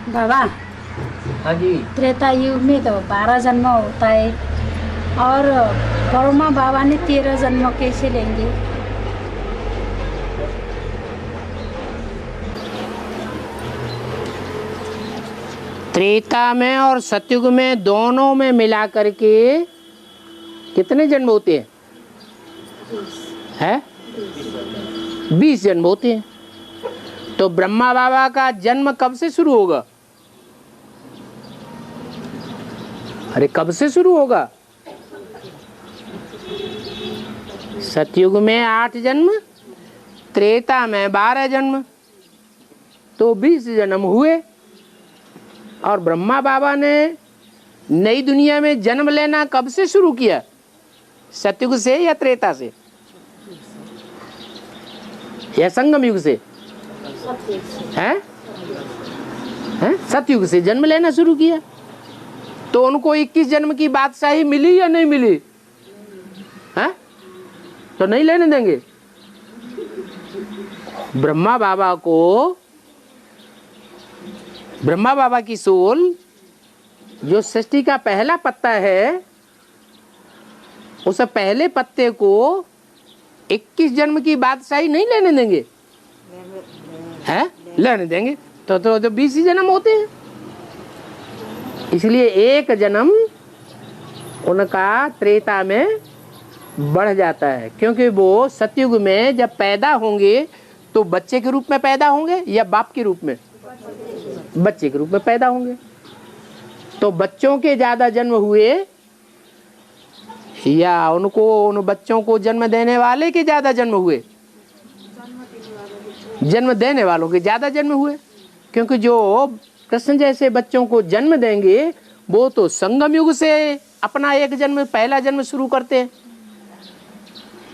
बाबा, हाँ जी। त्रेता युग में तो 12 जन्म होता है और ब्रह्मा बाबा ने 13 जन्म कैसे लेंगे? त्रेता में और सतयुग में दोनों में मिला करके कितने जन्म होते हैं? 20 जन्म होते हैं। तो ब्रह्मा बाबा का जन्म कब से शुरू होगा? अरे कब से शुरू होगा? सतयुग में 8 जन्म, त्रेता में 12 जन्म, तो 20 जन्म हुए। और ब्रह्मा बाबा ने नई दुनिया में जन्म लेना कब से शुरू किया? सतयुग से या त्रेता से या संगम युग से? हैं? सतयुग से जन्म लेना शुरू किया। तो उनको 21 जन्म की बादशाही मिली या नहीं मिली? हैं? तो नहीं लेने देंगे। ब्रह्मा बाबा की सोल जो सृष्टि का पहला पत्ता है, उस पहले पत्ते को 21 जन्म की बादशाही नहीं लेने देंगे। हैं? लेने देंगे। तो 20 ही जन्म होते हैं। इसलिए एक जन्म उनका त्रेता में बढ़ जाता है, क्योंकि वो सतयुग में जब पैदा होंगे तो बच्चे के रूप में पैदा होंगे या बाप के रूप में? बच्चे के रूप में पैदा होंगे। तो बच्चों के ज्यादा जन्म हुए या उन बच्चों को जन्म देने वाले के ज्यादा जन्म हुए? जन्म देने वालों के ज्यादा जन्म हुए, क्योंकि जो कृष्ण जैसे बच्चों को जन्म देंगे वो तो संगम युग से अपना एक जन्म, पहला जन्म शुरू करते हैं,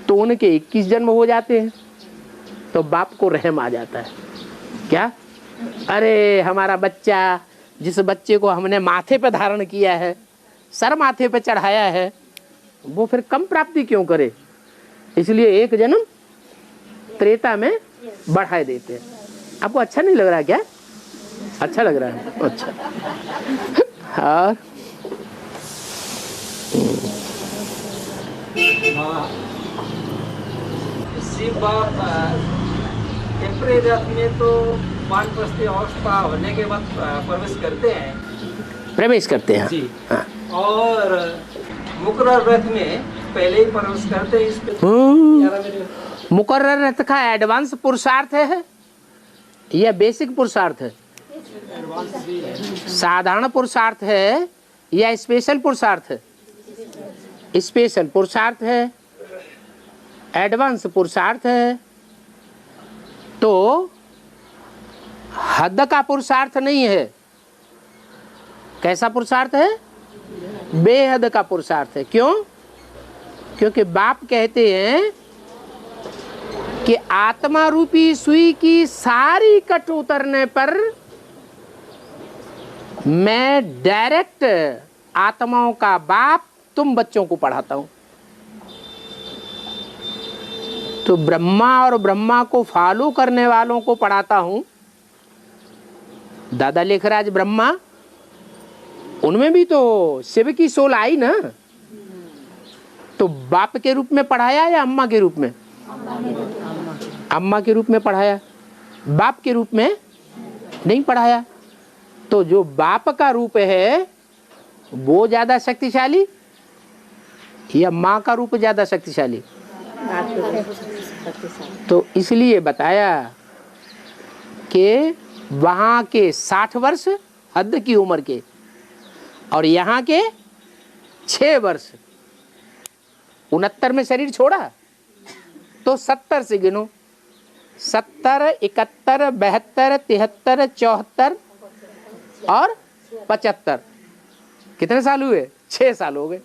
तो उनके 21 जन्म हो जाते हैं। तो बाप को रहम आ जाता है। क्या? अरे हमारा बच्चा, जिस बच्चे को हमने माथे पे धारण किया है, सर माथे पे चढ़ाया है, वो फिर कम प्राप्ति क्यों करे? इसलिए एक जन्म त्रेता में बढ़ा देते हैं। आपको अच्छा नहीं लग रहा क्या? अच्छा लग रहा है? अच्छा। और शिव बाप टेम्परेरी रथ में तो वानप्रस्थी अवस्था होने के बाद प्रवेश करते हैं जी। हाँ। और मुकर्रर रथ में पहले ही प्रवेश करते हैं। इस पे मुकर्रर रथ का एडवांस पुरुषार्थ है या बेसिक पुरुषार्थ है? साधारण पुरुषार्थ है या स्पेशल पुरुषार्थ है? स्पेशल पुरुषार्थ है, एडवांस पुरुषार्थ है। तो हद का पुरुषार्थ नहीं है। कैसा पुरुषार्थ है? बेहद का पुरुषार्थ है। क्यों? क्योंकि बाप कहते हैं कि आत्मा रूपी सुई की सारी कट उतरने पर मैं डायरेक्ट आत्माओं का बाप तुम बच्चों को पढ़ाता हूं। तो ब्रह्मा और ब्रह्मा को फॉलो करने वालों को पढ़ाता हूं। दादा लेखराज ब्रह्मा, उनमें भी तो शिव की सोल आई ना, तो बाप के रूप में पढ़ाया या अम्मा के रूप में? अम्मा के रूप में पढ़ाया, बाप के रूप में नहीं पढ़ाया। तो जो बाप का रूप है वो ज्यादा शक्तिशाली या माँ का रूप ज्यादा शक्तिशाली? तो इसलिए बताया कि वहां के 60 वर्ष हद की उम्र के और यहाँ के 6 वर्ष, 69 में शरीर छोड़ा तो 70 से गिनो। 70, 71, 72, 73, 74 और 75। कितने साल हुए? 6 साल हो गए।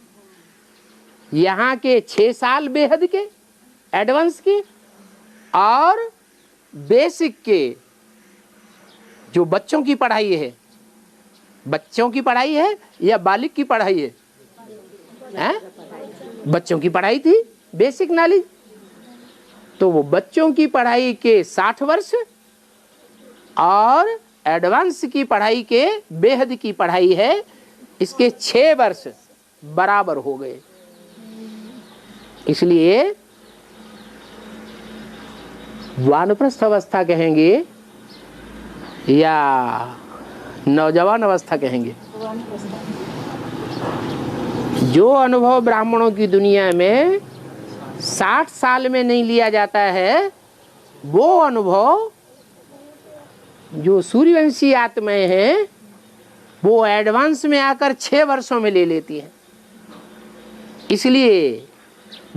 यहाँ के 6 साल बेहद के, एडवांस के, और बेसिक के जो बच्चों की पढ़ाई है। बच्चों की पढ़ाई है या बालिक की पढ़ाई है? हैं? बच्चों की पढ़ाई थी, बेसिक नॉलेज। तो वो बच्चों की पढ़ाई के 60 वर्ष और एडवांस की पढ़ाई के बेहद की पढ़ाई है इसके 6 वर्ष बराबर हो गए। इसलिए वानप्रस्थ अवस्था कहेंगे या नौजवान अवस्था कहेंगे। जो अनुभव ब्राह्मणों की दुनिया में 60 साल में नहीं लिया जाता है, वो अनुभव जो सूर्यवंशी आत्माएं हैं वो एडवांस में आकर 6 वर्षों में ले लेती हैं। इसलिए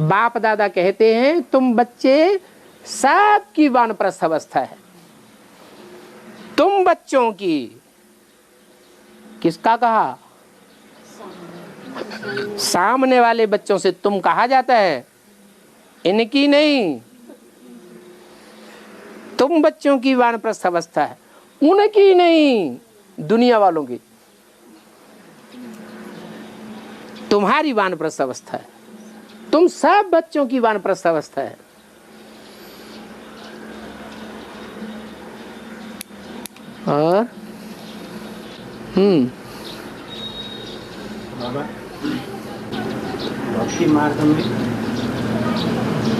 बाप दादा कहते हैं तुम बच्चे सबकी वानप्रस्थ अवस्था है। तुम बच्चों की, किसका कहा? सामने वाले बच्चों से तुम कहा जाता है, इनकी नहीं। तुम बच्चों की वानप्रस्थ अवस्था है, उनकी नहीं, दुनिया वालों की। तुम्हारी वानप्रस्थ अवस्था है, तुम सब बच्चों की वानप्रस्थ अवस्था है। और बाबा भक्ति मार्ग में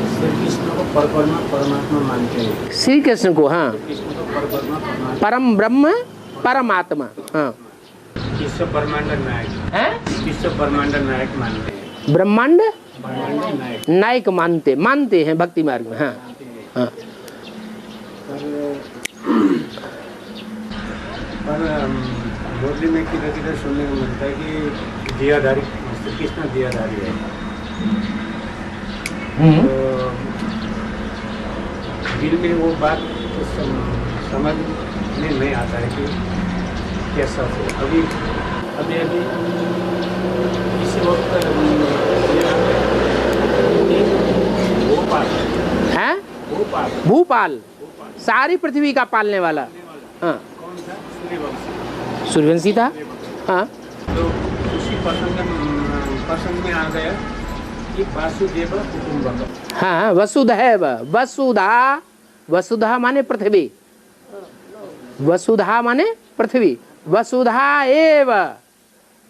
श्री कृष्ण को परमात्मा मानते हैं। श्री कृष्ण को, हाँ, कृष्ण को परमात्मा, परम ब्रह्म परमात्मा, हाँ, विश्व ब्रह्मांड नायक है, विश्व ब्रह्मांड नायक मानते हैं। ब्रह्मांड ब्रह्मांड नायक नायक मानते हैं भक्ति मार्ग में, हाँ हाँ। पर मुरली में किधर किधर सुनने को मिलता है कि दियाधारी, श्री कृष्ण दियाधारी है। तो दिल में वो बात तो समझ में नहीं आता है कि कैसा हो। अभी इस वक्त भोपाल है, भोपाल भूपाल, सारी पृथ्वी का पालने वाला, हाँ, कौन था? सूर्यवंशी। सूर्यवंशी था, हाँ। तो उसी प्रसंग में आ गया कि वासुदेव कुटुंबकम। हाँ, वसुधैव, वसुधा माने पृथ्वी, वसुधा माने पृथ्वी, वसुधा एव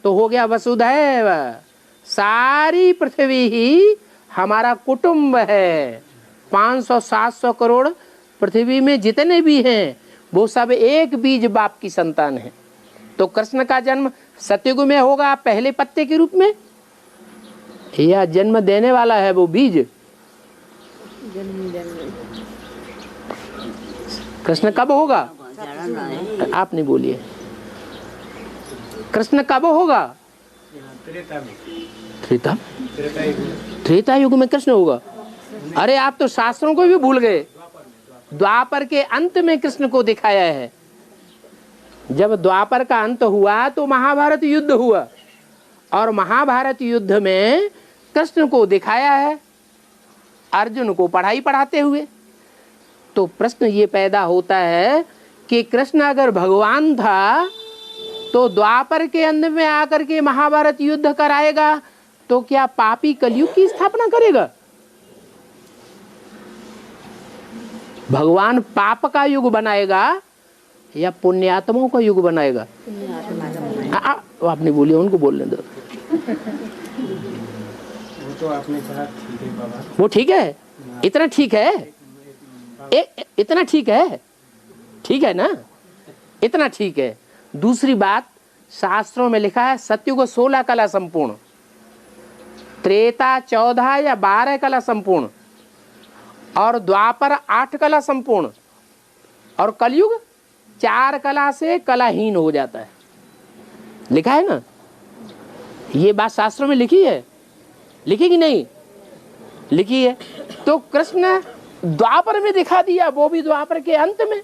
तो हो गया वसुधैव। सारी पृथ्वी ही हमारा कुटुंब है। 500-700 करोड़ पृथ्वी में जितने भी हैं वो सब एक बीज बाप की संतान है। तो कृष्ण का जन्म सतयुग में होगा पहले पत्ते के रूप में, या जन्म देने वाला है वो बीज? कृष्ण कब होगा? आप नहीं बोलिए, कृष्ण कब होगा? त्रेता युग में कृष्ण होगा। अरे आप तो शास्त्रों को भी भूल गए। द्वापर के अंत में कृष्ण को दिखाया है। जब द्वापर का अंत हुआ तो महाभारत युद्ध हुआ, और महाभारत युद्ध में कृष्ण को दिखाया है अर्जुन को पढ़ाई पढ़ाते हुए। तो प्रश्न ये पैदा होता है कि कृष्ण अगर भगवान था तो द्वापर के अंत में आकर के महाभारत युद्ध कराएगा तो क्या पापी कलयुग की स्थापना करेगा? भगवान पाप का युग बनाएगा या पुण्यात्माओं का युग बनाएगा? आपने बोलिए, उनको बोलने दो। वो तो आपने कहा ठीक है बाबा, वो ठीक है, इतना ठीक है, इतना ठीक है, ठीक है ना, इतना ठीक है। दूसरी बात, शास्त्रों में लिखा है सतयुग 16 कला संपूर्ण, त्रेता 14 या 12 कला संपूर्ण, और द्वापर 8 कला संपूर्ण, और कलयुग 4 कला से कलाहीन हो जाता है। लिखा है ना, ये बात शास्त्रों में लिखी है, लिखी कि नहीं लिखी है? तो कृष्ण द्वापर में दिखा दिया, वो भी द्वापर के अंत में,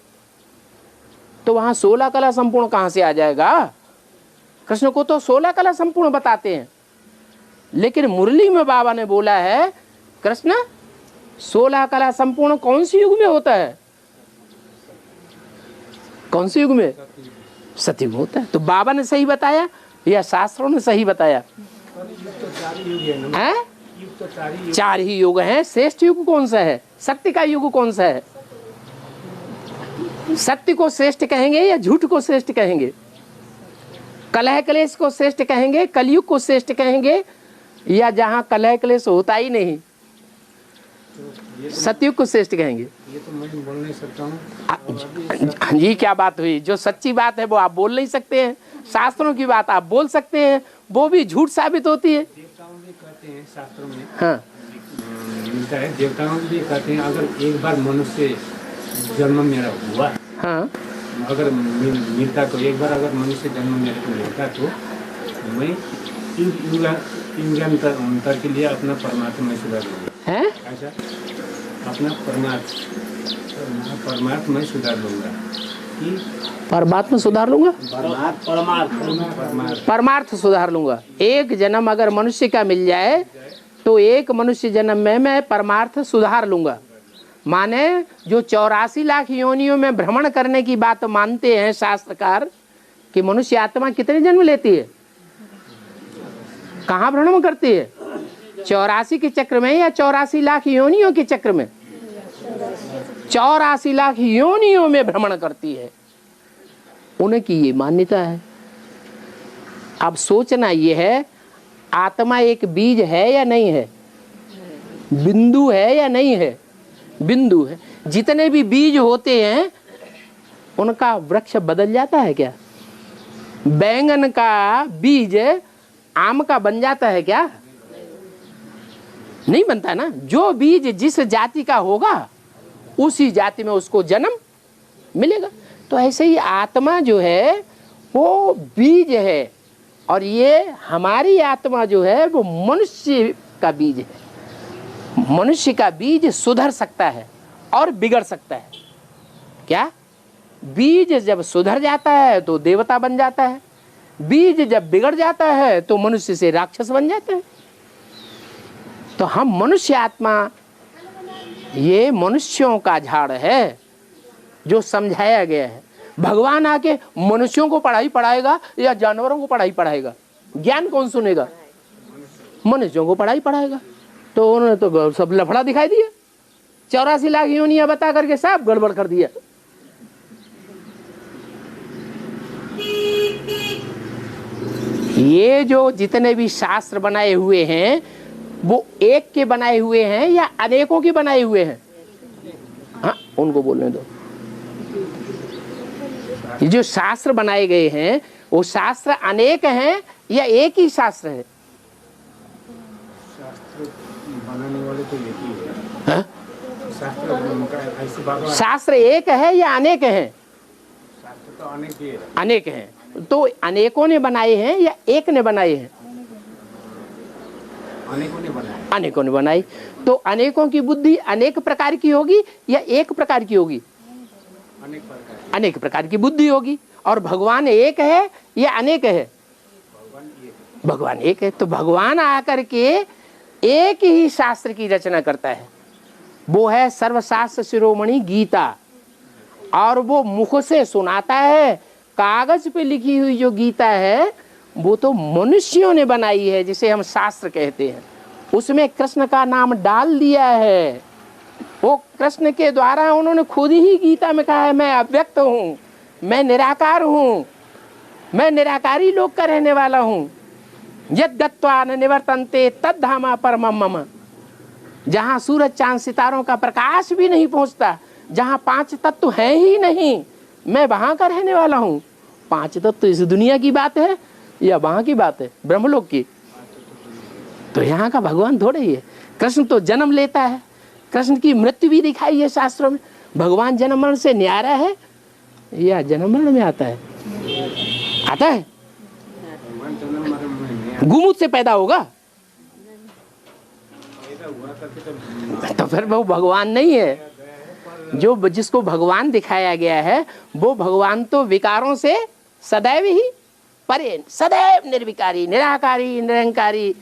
तो वहां 16 कला संपूर्ण कहां से आ जाएगा? कृष्ण को तो 16 कला संपूर्ण बताते हैं, लेकिन मुरली में बाबा ने बोला है कृष्ण 16 कला संपूर्ण कौन सी युग में होता है? कौन से युग में? सतयुग होता है। तो बाबा ने सही बताया या शास्त्रों ने सही बताया? युग तो 4 युग है ना, हैं? युग युग तो चार ही युग। 4 ही युग हैं। श्रेष्ठ युग कौन सा है? सत्य का युग कौन सा है? सत्य को श्रेष्ठ कहेंगे या झूठ को श्रेष्ठ कहेंगे? कलह क्लेश को श्रेष्ठ कहेंगे, कलयुग को श्रेष्ठ कहेंगे, या जहां कलह क्लेश होता ही नहीं सतयुग को श्रेष्ठ कहेंगे? ये तो मैं बोल नहीं सकता हूँ। हाँ जी, क्या बात हुई? जो सच्ची बात है वो आप बोल नहीं सकते हैं, शास्त्रों की बात आप बोल सकते हैं, वो भी झूठ साबित होती है। देवताओं भी कहते हैं शास्त्रों में, हाँ मिलता है, देवताओं भी कहते हैं अगर एक बार मनुष्य जन्म मेरा हुआ, हाँ अगर मिलता तो एक बार अगर मनुष्य जन्म मेरे को मिलता तो मैं युगांतर के लिए अपना परमात्मा में सुधार लूँगा। है ऐसा अपना परमात्मा में सुधार लूँगा कि परमात्मा सुधार लूंगा, परमार्थ सुधार लूंगा। एक जन्म अगर मनुष्य का मिल जाए तो एक मनुष्य जन्म में मैं परमार्थ सुधार लूंगा। माने जो 84 लाख योनियों में भ्रमण करने की बात मानते हैं शास्त्रकार कि मनुष्य आत्मा कितने जन्म लेती है, कहाँ भ्रमण करती है? 84 के चक्र में या 84 लाख योनियों के चक्र में? 84 लाख योनियों में भ्रमण करती है, उनकी ये मान्यता है। अब सोचना ये है, आत्मा एक बीज है या नहीं है? बिंदु है या नहीं है? बिंदु है। जितने भी बीज होते हैं उनका वृक्ष बदल जाता है क्या? बैंगन का बीज आम का बन जाता है क्या? नहीं बनता ना। जो बीज जिस जाति का होगा उसी जाति में उसको जन्म मिलेगा। तो ऐसे ही आत्मा जो है वो बीज है, और ये हमारी आत्मा जो है वो मनुष्य का बीज है। मनुष्य का बीज सुधर सकता है और बिगड़ सकता है। क्या? बीज जब सुधर जाता है तो देवता बन जाता है, बीज जब बिगड़ जाता है तो मनुष्य से राक्षस बन जाता है। तो हम मनुष्य आत्मा, ये मनुष्यों का झाड़ है जो समझाया गया है। भगवान आके मनुष्यों को पढ़ाई पढ़ाएगा या जानवरों को पढ़ाई पढ़ाएगा? ज्ञान कौन सुनेगा? मनुष्यों को पढ़ाई पढ़ाएगा। तो उन्होंने तो सब लफड़ा दिखाई दिया, 84 लाख योनियां बता करके सब गड़बड़ कर दिया। ये जो जितने भी शास्त्र बनाए हुए हैं वो एक के बनाए हुए हैं या अनेकों के बनाए हुए हैं? हाँ, उनको बोलने दो। ये जो शास्त्र बनाए गए हैं वो शास्त्र अनेक हैं या एक ही शास्त्र है? शास्त्र बनाने वाले तो एक ही है। हाँ? शास्त्र शास्त्र एक है या अनेक हैं? शास्त्र तो अनेक ही है। अनेक हैं। तो अनेकों ने बनाए हैं या एक ने बनाए हैं? अनेकों ने बनाए। अनेकों ने बनाई। तो अनेकों की बुद्धि अनेक प्रकार की होगी या एक प्रकार की होगी? अनेक प्रकार। अनेक प्रकार की बुद्धि होगी। और भगवान एक है या अनेक है? भगवान एक है। तो भगवान आकर के एक ही शास्त्र की रचना करता है, वो है सर्वशास्त्र शिरोमणि गीता। और वो मुख से सुनाता है। कागज पे लिखी हुई जो गीता है वो तो मनुष्यों ने बनाई है, जिसे हम शास्त्र कहते हैं। उसमें कृष्ण का नाम डाल दिया है। वो कृष्ण के द्वारा उन्होंने खुद ही गीता में कहा है, मैं अव्यक्त हूँ, मैं निराकार हूँ, मैं निराकारी लोक का रहने वाला हूँ। यद गत्वा न निवर्तन्ते तद धामा परमम मम। जहाँ सूरज चांद सितारों का प्रकाश भी नहीं पहुँचता, जहाँ 5 तत्व हैं ही नहीं, मैं वहाँ का रहने वाला हूँ। 5 तत्व इस दुनिया की बात है या वहाँ की बात है, ब्रह्मलोक की? तो यहाँ का भगवान थोड़े ही है। कृष्ण तो जन्म लेता है, कृष्ण की मृत्यु भी दिखाई है शास्त्रों में। भगवान जन्म मरण से न्यारा है या जन्म मरण में आता है? आता है? गुमुत से पैदा होगा तो फिर वो भगवान नहीं है। जो जिसको भगवान दिखाया गया है वो भगवान तो विकारों से सदैव ही परे, सदैव निर्विकारी, निराकारी, निरंकारी,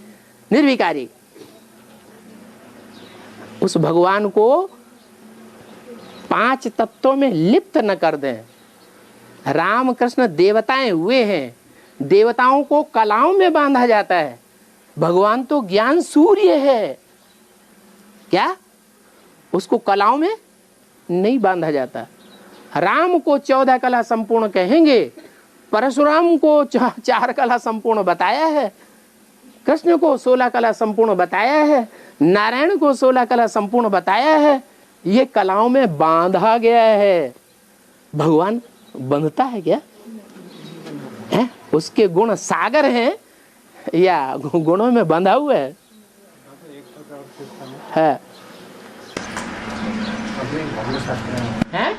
निर्विकारी। उस भगवान को 5 तत्वों में लिप्त न कर दें। राम कृष्ण देवताएं हुए हैं, देवताओं को कलाओं में बांधा जाता है। भगवान तो ज्ञान सूर्य है, क्या? उसको कलाओं में नहीं बांधा जाता। राम को 14 कला संपूर्ण कहेंगे, परशुराम को 4 कला संपूर्ण बताया है, कृष्ण को 16 कला संपूर्ण बताया है, नारायण को 16 कला संपूर्ण बताया है। ये कलाओं में बांधा गया है। भगवान बंधता है क्या? है? उसके गुण सागर हैं या गुणों में बंधा हुआ है? है अपने धर्मशास्त्र हैं?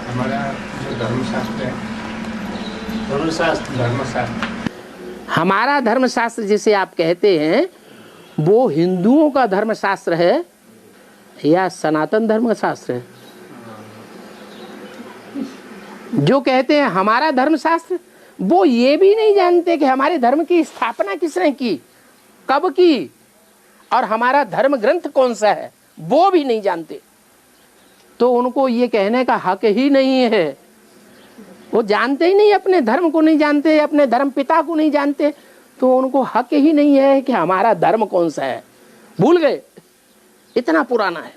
हमारा जो धर्मशास्त्र है, धर्मशास्त्र हमारा धर्मशास्त्र जिसे आप कहते हैं वो हिंदुओं का धर्मशास्त्र है या सनातन धर्मशास्त्र है? जो कहते हैं हमारा धर्मशास्त्र, वो ये भी नहीं जानते कि हमारे धर्म की स्थापना किसने की, कब की, और हमारा धर्म ग्रंथ कौन सा है वो भी नहीं जानते। तो उनको ये कहने का हक ही नहीं है। वो जानते ही नहीं, अपने धर्म को नहीं जानते, अपने धर्म पिता को नहीं जानते, तो उनको हक ही नहीं है कि हमारा धर्म कौन सा है। भूल गए, इतना पुराना है।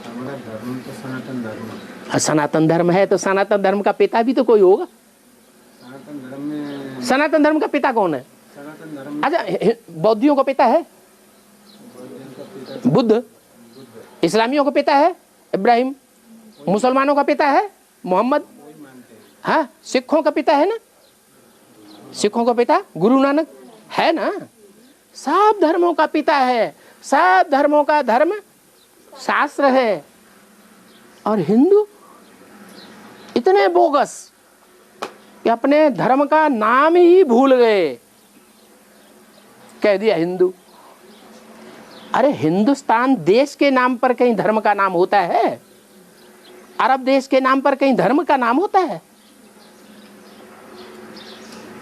हमारा धर्म तो सनातन धर्म है। सनातन धर्म है तो सनातन धर्म का पिता भी तो कोई होगा। सनातन धर्म में सनातन धर्म का पिता कौन है? सनातन धर्म अच्छा, बौद्धियों का पिता है बुद्ध, इस्लामियों का पिता है इब्राहिम, मुसलमानों का पिता है मोहम्मद, हाँ, सिखों का पिता है ना, सिखों का पिता गुरु नानक है ना। सब धर्मों का पिता है, सब धर्मों का धर्म शास्त्र है। और हिंदू इतने बोगस कि अपने धर्म का नाम ही भूल गए, कह दिया हिंदू। अरे हिंदुस्तान देश के नाम पर कहीं धर्म का नाम होता है? अरब देश के नाम पर कहीं धर्म का नाम होता है?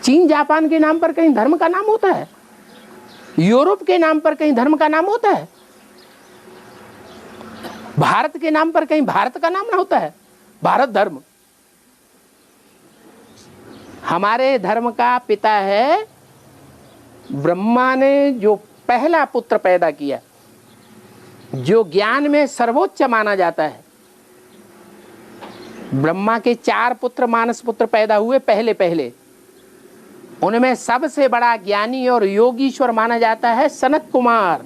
चीन जापान के नाम पर कहीं धर्म का नाम होता है? यूरोप के नाम पर कहीं धर्म का नाम होता है? भारत के नाम पर कहीं भारत का नाम ना होता है? भारत धर्म हमारे धर्म का पिता है। ब्रह्मा ने जो पहला पुत्र पैदा किया, जो ज्ञान में सर्वोच्च माना जाता है, ब्रह्मा के 4 पुत्र मानस पुत्र पैदा हुए पहले पहले, उनमें सबसे बड़ा ज्ञानी और योगीश्वर माना जाता है सनत कुमार।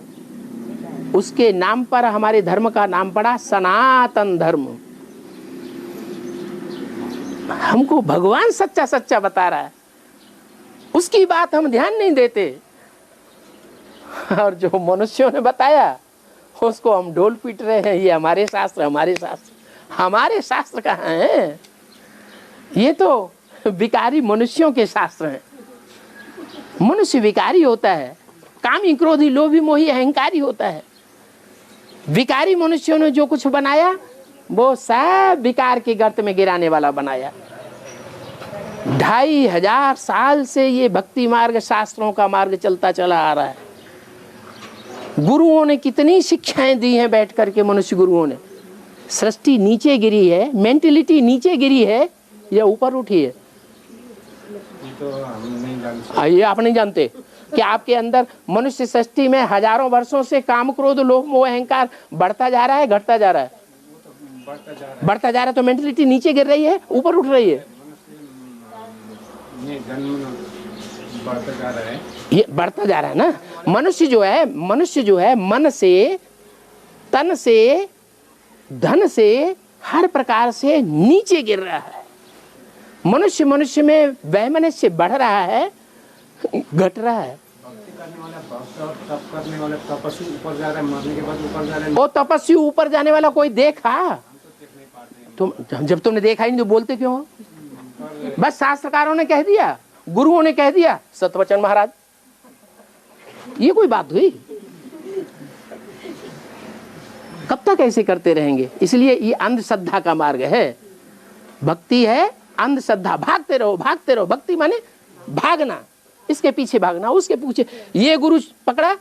उसके नाम पर हमारे धर्म का नाम पड़ा सनातन धर्म। हमको भगवान सच्चा सच्चा बता रहा है, उसकी बात हम ध्यान नहीं देते, और जो मनुष्यों ने बताया उसको हम ढोल पीट रहे हैं। ये हमारे शास्त्र, हमारे शास्त्र, हमारे शास्त्र कहाँ हैं? ये तो विकारी मनुष्यों के शास्त्र हैं। मनुष्य विकारी होता है, कामी क्रोधी लोभी मोही अहंकारी होता है। विकारी मनुष्यों ने जो कुछ बनाया वो सब विकार के गर्त में गिराने वाला बनाया। 2500 साल से ये भक्ति मार्ग, शास्त्रों का मार्ग चलता चला आ रहा है। गुरुओं ने कितनी शिक्षाएं दी हैं बैठ करके, मनुष्य गुरुओं ने। सृष्टि नीचे गिरी है, मेंटेलिटी नीचे गिरी है या ऊपर उठी है? तो हम नहीं जानते। ये आप नहीं जानते कि आपके अंदर मनुष्य सृष्टि में हजारों वर्षों से काम क्रोध लोभ मोह अहंकार बढ़ता जा रहा है, घटता जा रहा है? बढ़ता जा रहा है। तो मेंटेलिटी नीचे गिर रही है, ऊपर उठ रही है? ये जन्म बढ़ता जा रहा है, ये बढ़ता जा रहा है ना। मनुष्य जो है मन से, तन से, धन से, हर प्रकार से नीचे गिर रहा है। मनुष्य में वैमनस्य बढ़ रहा है, घट रहा है। भक्ति करने वाला भक्त और तप करने वाला तपस्वी ऊपर जा रहा है, मरने के बाद ऊपर जा रहा है। वो तपस्वी ऊपर जाने वाला कोई देखा? तुम जब तुमने देखा ही नहीं तो बोलते क्यों हो? बस शास्त्रकारों ने कह दिया, गुरुओं ने कह दिया, सतवचन महाराज, ये कोई बात हुई? कब तक ऐसे करते रहेंगे? इसलिए ये अंधश्रद्धा का मार्ग है। भक्ति है अंधश्रद्धा। भागते रहो, भागते रहो। भक्ति माने भागना, इसके पीछे भागना, उसके पीछे। ये गुरु पकड़ा,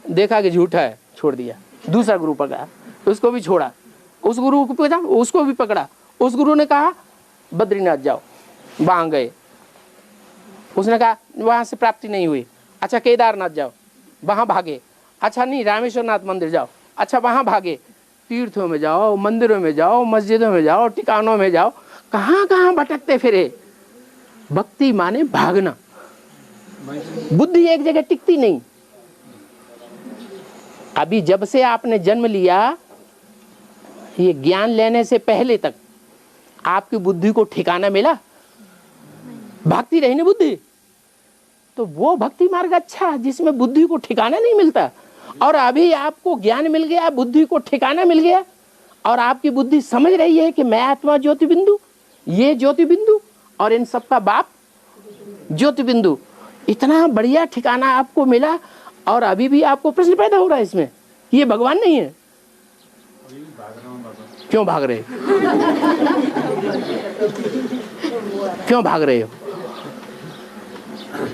देखा कि झूठा है, छोड़ दिया। दूसरा गुरु पकड़ा, उसको भी छोड़ा। उस गुरु को पकड़ा, उसको भी पकड़ा। उस गुरु ने कहा बद्रीनाथ जाओ, वहां गए। उसने कहा वहां से प्राप्ति नहीं हुई। अच्छा केदारनाथ जाओ, वहां भागे। अच्छा नहीं, रामेश्वरनाथ मंदिर जाओ, अच्छा वहाँ भागे, तीर्थों में जाओ, मंदिरों में जाओ, मस्जिदों में जाओ, ठिकानों में जाओ, कहाँ कहाँ भटकते फिरे। भक्ति माने भागना, बुद्धि एक जगह टिकती नहीं। अभी जब से आपने जन्म लिया, ये ज्ञान लेने से पहले तक आपकी बुद्धि को ठिकाना मिला? भागती रही ना बुद्धि। तो वो भक्ति मार्ग अच्छा जिसमें बुद्धि को ठिकाना नहीं मिलता। और अभी आपको ज्ञान मिल गया, बुद्धि को ठिकाना मिल गया, और आपकी बुद्धि समझ रही है कि मैं आत्मा ज्योति बिंदु, ये ज्योति बिंदु और इन सबका बाप ज्योति बिंदु। इतना बढ़िया ठिकाना आपको मिला, और अभी भी आपको प्रश्न पैदा हो रहा है इसमें, ये भगवान नहीं है। क्यों भाग रहे हो? क्यों भाग रहे हो?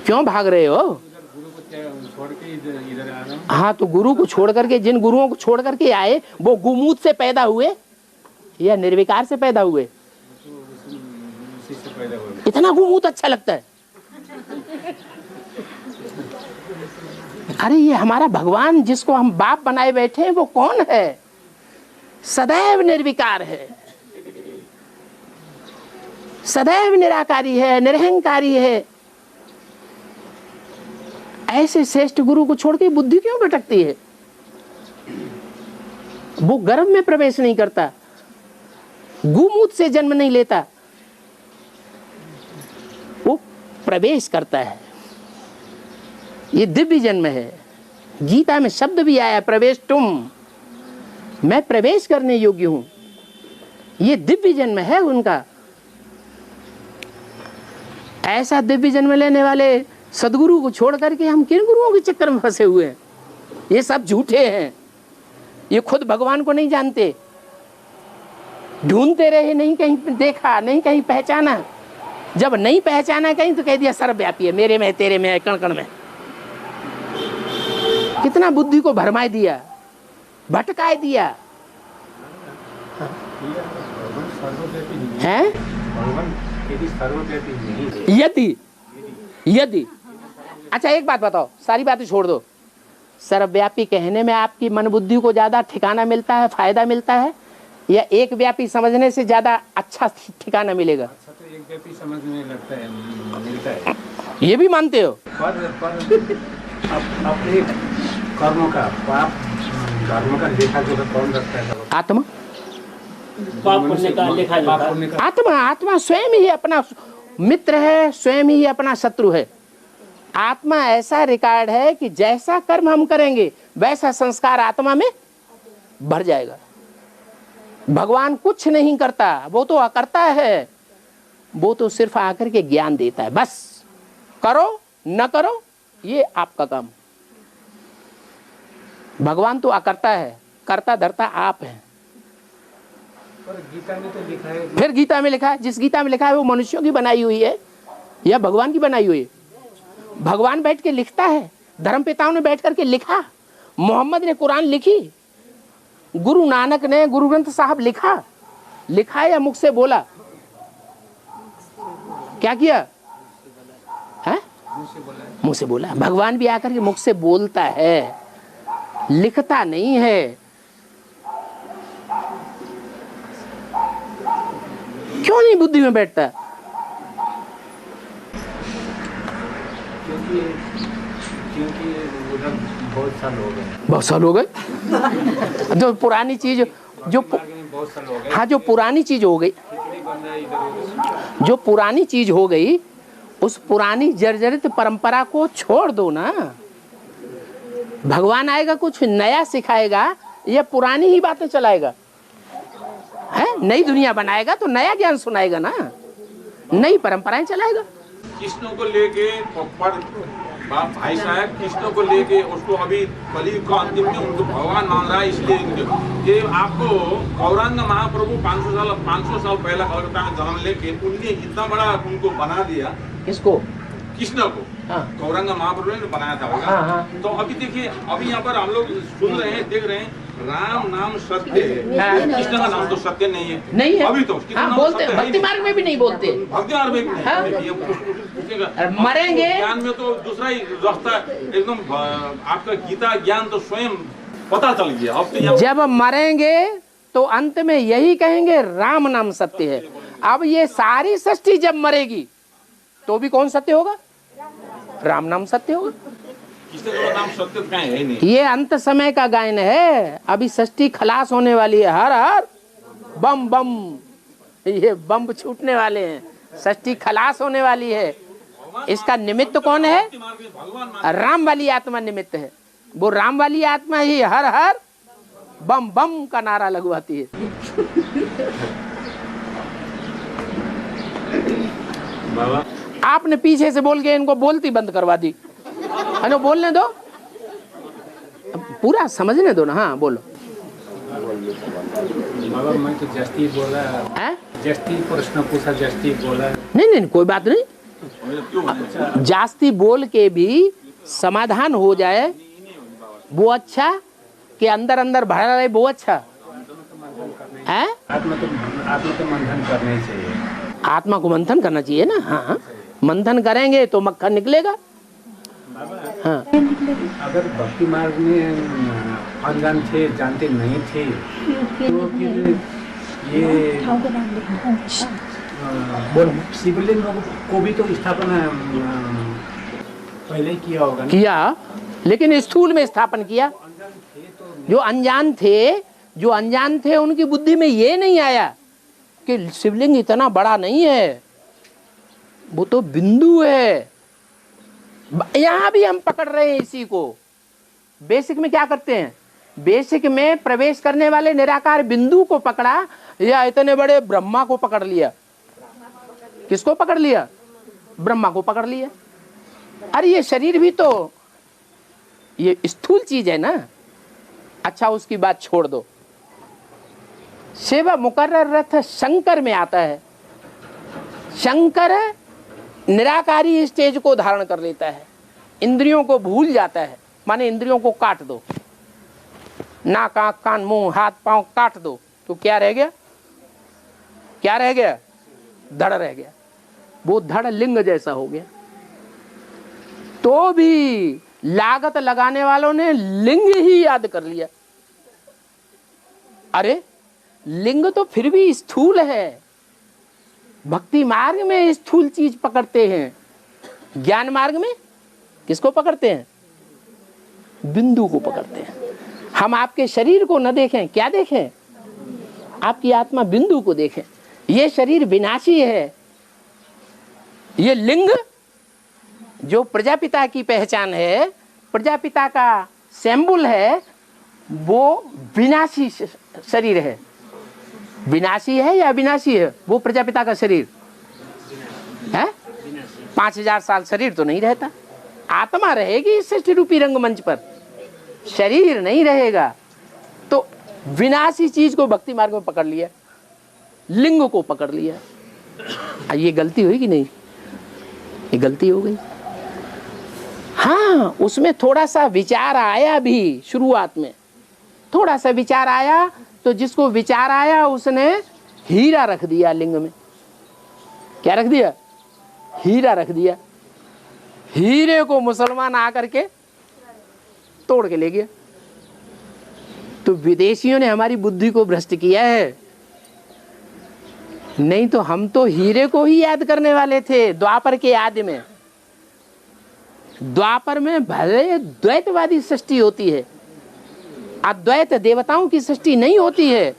क्यों भाग रहे हो? हाँ, तो गुरु को छोड़ करके, जिन गुरुओं को छोड़ करके आए, वो गुमूत से पैदा हुए या निर्विकार से पैदा हुए? इतना गुमूत अच्छा लगता है। अरे ये हमारा भगवान जिसको हम बाप बनाए बैठे हैं, वो कौन है? सदैव निर्विकार है, सदैव निराकारी है, निरहंकारी है। ऐसे श्रेष्ठ गुरु को छोड़ के बुद्धि क्यों भटकती है? वो गर्भ में प्रवेश नहीं करता, गुमूत से जन्म नहीं लेता, वो प्रवेश करता है। ये दिव्य जन्म है। गीता में शब्द भी आया, प्रवेश तुम, मैं प्रवेश करने योग्य हूं। ये दिव्य जन्म है उनका। ऐसा दिव्य जन्म लेने वाले सदगुरु को छोड़ करके हम किन गुरुओं के चक्कर में फंसे हुए हैं? ये सब झूठे हैं, ये खुद भगवान को नहीं जानते। ढूंढते रहे, नहीं कहीं देखा, नहीं कहीं पहचाना। जब नहीं पहचाना कहीं तो कह दिया सर्वव्यापी है, मेरे में है, तेरे में है, कण कण में। कितना बुद्धि को भरमाए दिया, भटकाए दिया है। यदि अच्छा एक बात बताओ, सारी बातें छोड़ दो, सर्वव्यापी कहने में आपकी मन बुद्धि को ज्यादा ठिकाना मिलता है, फायदा मिलता है, या एक व्यापी समझने से ज्यादा अच्छा ठिकाना मिलेगा? अच्छा, तो एक व्यापी समझने लगता है, मिलता है। ये भी मानते हो? अपने कर्मों का, पाप कर्मों का लेखा जोखा कौन रखता है? आत्मा। पाप पुण्य का लेखा जोखा आत्मा, आत्मा स्वयं ही अपना मित्र है, स्वयं ही अपना शत्रु है। आत्मा ऐसा रिकॉर्ड है कि जैसा कर्म हम करेंगे वैसा संस्कार आत्मा में भर जाएगा। भगवान कुछ नहीं करता, वो तो अकर्ता है, वो तो सिर्फ आकर के ज्ञान देता है। बस करो न करो ये आपका काम। भगवान तो अकर्ता है, करता धरता आप है। पर गीता में तो लिखा है, फिर गीता में लिखा है, जिस गीता में लिखा है वो मनुष्यों की बनाई हुई है या भगवान की बनाई हुई है? भगवान बैठ के लिखता है, धर्म पिताओं ने बैठ करके लिखा, मोहम्मद ने कुरान लिखी, गुरु नानक ने गुरु ग्रंथ साहब लिखा। लिखा या मुख से बोला? क्या किया है? मुंह से बोला। भगवान भी आकर के मुख से बोलता है, लिखता नहीं है। क्यों नहीं बुद्धि में बैठता? क्योंकि उधर बहुत साल हो गए। बहुत साल हो गए। जो पुरानी चीज, जो बहुत साल हो गए। हाँ, जो पुरानी चीज हो गई, जो पुरानी चीज हो गई, उस पुरानी जर्जरित परंपरा को छोड़ दो ना। भगवान आएगा कुछ नया सिखाएगा या पुरानी ही बातें चलाएगा? है, नई दुनिया बनाएगा तो नया ज्ञान सुनाएगा ना, नई परंपराएं चलाएगा। कृष्ण को लेके भाई साहब कृष्ण को लेके उसको अभी कलयुग का अंतिम में उनको भगवान मान रहा है, इसलिए ये आपको गौरांग महाप्रभु 500 साल पहले कलकत्ता में जन्म लेके उनने इतना बड़ा उनको बना दिया। किसको? कृष्ण को। हाँ। गौरांग महाप्रभु ने बनाया था होगा। हाँ, हाँ। तो अभी देखिए, अभी यहाँ पर हम लोग सुन रहे हैं, देख रहे हैं, राम नाम सत्य है, हाँ। कृष्ण का नाम तो सत्य नहीं है। नहीं है अभी तो कृष्ण हाँ नाम बोलते सत्य है ही भक्ति नहीं। मार्ग में भी नहीं बोलते। भक्ति मार्ग में भी नहीं। हाँ। ये पूछेगा। मरेंगे। ज्ञान में तो दूसरा ही रास्ता एकदम आपका गीता ज्ञान तो स्वयं पता चल गया। अब तो जब मरेंगे तो अंत में यही कहेंगे राम नाम सत्य है। अब ये सारी सृष्टि जब मरेगी तो भी कौन सत्य होगा? राम नाम सत्य होगा। कृष्ण का नाम सत्य कहीं है ही नहीं। ये अंत समय का गायन है। अभी सृष्टि खलास होने वाली है। हर हर बम बम, ये बम छूटने वाले हैं। सृष्टि खलास होने वाली है। इसका निमित्त कौन है? भगवान राम वाली आत्मा निमित्त है। वो राम वाली आत्मा ही हर हर बम बम का नारा लगवाती है। बाबा आपने पीछे से बोल के इनको बोलती बंद करवा दी। हेलो बोलने दो, पूरा समझने दो ना। हाँ बोलो। बाबा मैं तो जस्ती बोला, हैं? जस्ती प्रश्न पूछा, जस्ती बोला। नहीं नहीं कोई बात नहीं। जास्ती बोल के भी समाधान हो जाए वो अच्छा कि अंदर अंदर भरा रहे वो अच्छा है? आत्मा तो मंथन करना ही चाहिए। आत्मा को मंथन करना चाहिए ना। हाँ मंथन करेंगे तो मक्खन निकलेगा। हाँ अगर भक्ति मार्ग में अनजान थे, जानते नहीं थे, तो फिर ये शिवलिंग को भी तो स्थापना पहले ही किया होगा ना? किया, लेकिन स्थूल में स्थापन किया। जो अनजान थे उनकी बुद्धि में ये नहीं आया कि शिवलिंग इतना बड़ा नहीं है, वो तो बिंदु है। यहाँ भी हम पकड़ रहे हैं इसी को। बेसिक में क्या करते हैं? बेसिक में प्रवेश करने वाले निराकार बिंदु को पकड़ा या इतने बड़े ब्रह्मा को पकड़ लिया। किसको पकड़ लिया? ब्रह्मा को पकड़ लिया। अरे ये शरीर भी तो ये स्थूल चीज है ना। अच्छा उसकी बात छोड़ दो। शिव मुकर्रर रथ शंकर में आता है। शंकर निराकारी स्टेज को धारण कर लेता है, इंद्रियों को भूल जाता है। माने इंद्रियों को काट दो, नाक आंख कान मुंह हाथ पांव काट दो तो क्या रह गया? क्या रह गया? धड़ रह गया। वो धड़ लिंग जैसा हो गया। तो भी लागत लगाने वालों ने लिंग ही याद कर लिया। अरे लिंग तो फिर भी स्थूल है। भक्ति मार्ग में स्थूल चीज पकड़ते हैं, ज्ञान मार्ग में किसको पकड़ते हैं? बिंदु को पकड़ते हैं। हम आपके शरीर को न देखें, क्या देखें? आपकी आत्मा बिंदु को देखें। ये शरीर विनाशी है। ये लिंग जो प्रजापिता की पहचान है, प्रजापिता का सिंबल है, वो विनाशी शरीर है। विनाशी है या अविनाशी है? वो प्रजापिता का शरीर है। 5000 साल शरीर तो नहीं रहता। आत्मा रहेगी इस सृष्टि रूपी रंगमंच पर, शरीर नहीं रहेगा। तो विनाशी चीज को भक्ति मार्ग में पकड़ लिया, लिंग को पकड़ लिया। ये गलती हुई कि नहीं? ये गलती हो गई। हाँ उसमें थोड़ा सा विचार आया भी, शुरुआत में थोड़ा सा विचार आया, तो जिसको विचार आया उसने हीरा रख दिया लिंग में। क्या रख दिया? हीरा रख दिया। हीरे को मुसलमान आकर के तोड़ के ले गया। तो विदेशियों ने हमारी बुद्धि को भ्रष्ट किया है। नहीं तो हम तो हीरे को ही याद करने वाले थे। द्वापर के आदि में, द्वापर में भले द्वैतवादी सृष्टि होती है, अद्वैत देवताओं की सृष्टि नहीं होती है,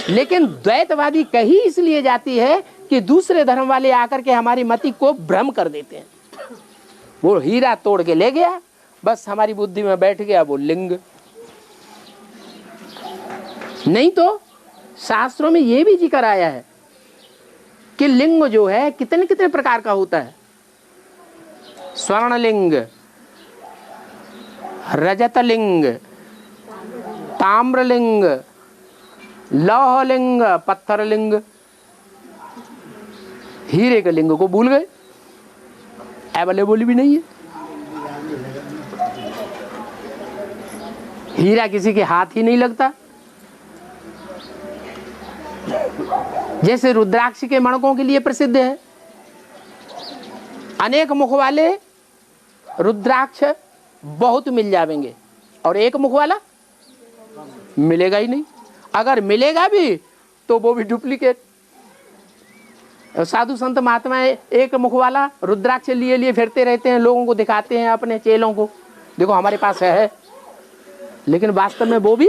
लेकिन द्वैतवादी कही इसलिए जाती है कि दूसरे धर्म वाले आकर के हमारी मति को भ्रम कर देते हैं। वो हीरा तोड़ के ले गया, बस हमारी बुद्धि में बैठ गया वो लिंग। नहीं तो शास्त्रों में ये भी जिक्र आया है कि लिंग जो है कितने कितने प्रकार का होता है। स्वर्णलिंग, रजतलिंग, ताम्रलिंग, लौहलिंग, पत्थरलिंग। हीरे के लिंग को भूल गए, अवेलेबल भी नहीं है। हीरा किसी के हाथ ही नहीं लगता। जैसे रुद्राक्ष के मणकों के लिए प्रसिद्ध है, अनेक मुख वाले रुद्राक्ष बहुत मिल जाएंगे और एक मुख वाला मिलेगा ही नहीं। अगर मिलेगा भी तो वो भी डुप्लीकेट। साधु संत महात्माएं एक मुख वाला रुद्राक्ष लिए लिए फिरते रहते हैं, लोगों को दिखाते हैं, अपने चेलों को, देखो हमारे पास है। लेकिन वास्तव में वो भी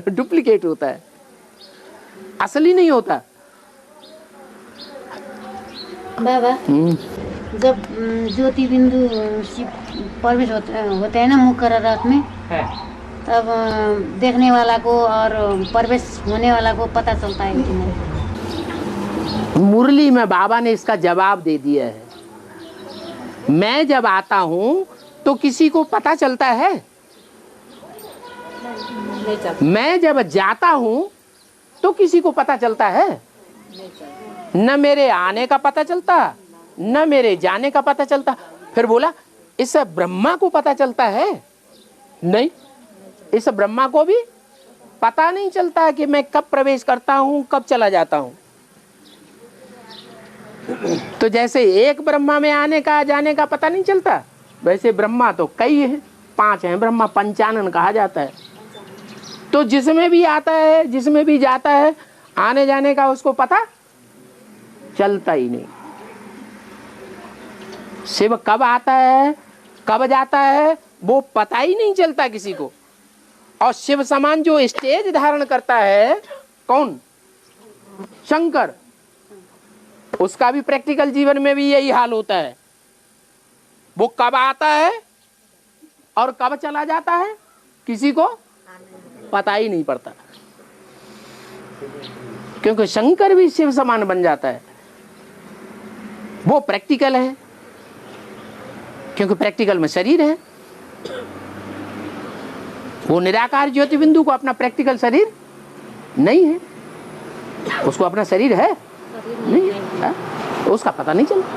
डुप्लीकेट होता है, असली नहीं होता। बाबा जब ज्योति बिंदु शिव प्रवेश होते हैं ना मुख रथ में, तब देखने वाला को और प्रवेश होने वाला को पता चलता है कि नहीं? मुरली में बाबा ने इसका जवाब दे दिया है। मैं जब आता हूं तो किसी को पता चलता है? मैं जब जाता हूं तो किसी को पता चलता है? न मेरे आने का पता चलता, न मेरे जाने का पता चलता। फिर बोला इस ब्रह्मा को पता चलता है? नहीं, इस ब्रह्मा को भी पता नहीं चलता कि मैं कब प्रवेश करता हूं, कब चला जाता हूं। तो जैसे एक ब्रह्मा में आने का जाने का पता नहीं चलता, वैसे ब्रह्मा तो कई हैं, 5 हैं ब्रह्मा, पंचानन कहा जाता है। तो जिसमें भी आता है, जिसमें भी जाता है, आने जाने का उसको पता चलता ही नहीं। शिव कब आता है, कब जाता है, वो पता ही नहीं चलता किसी को। और शिव समान जो स्टेज धारण करता है, कौन? शंकर। उसका भी प्रैक्टिकल जीवन में भी यही हाल होता है। वो कब आता है और कब चला जाता है, किसी को पता ही नहीं पड़ता। क्योंकि शंकर भी शिव समान बन जाता है। वो प्रैक्टिकल है, क्योंकि प्रैक्टिकल में शरीर है। वो निराकार ज्योति बिंदु को अपना प्रैक्टिकल शरीर नहीं है, उसको अपना शरीर है नहीं है, उसका पता नहीं चलता।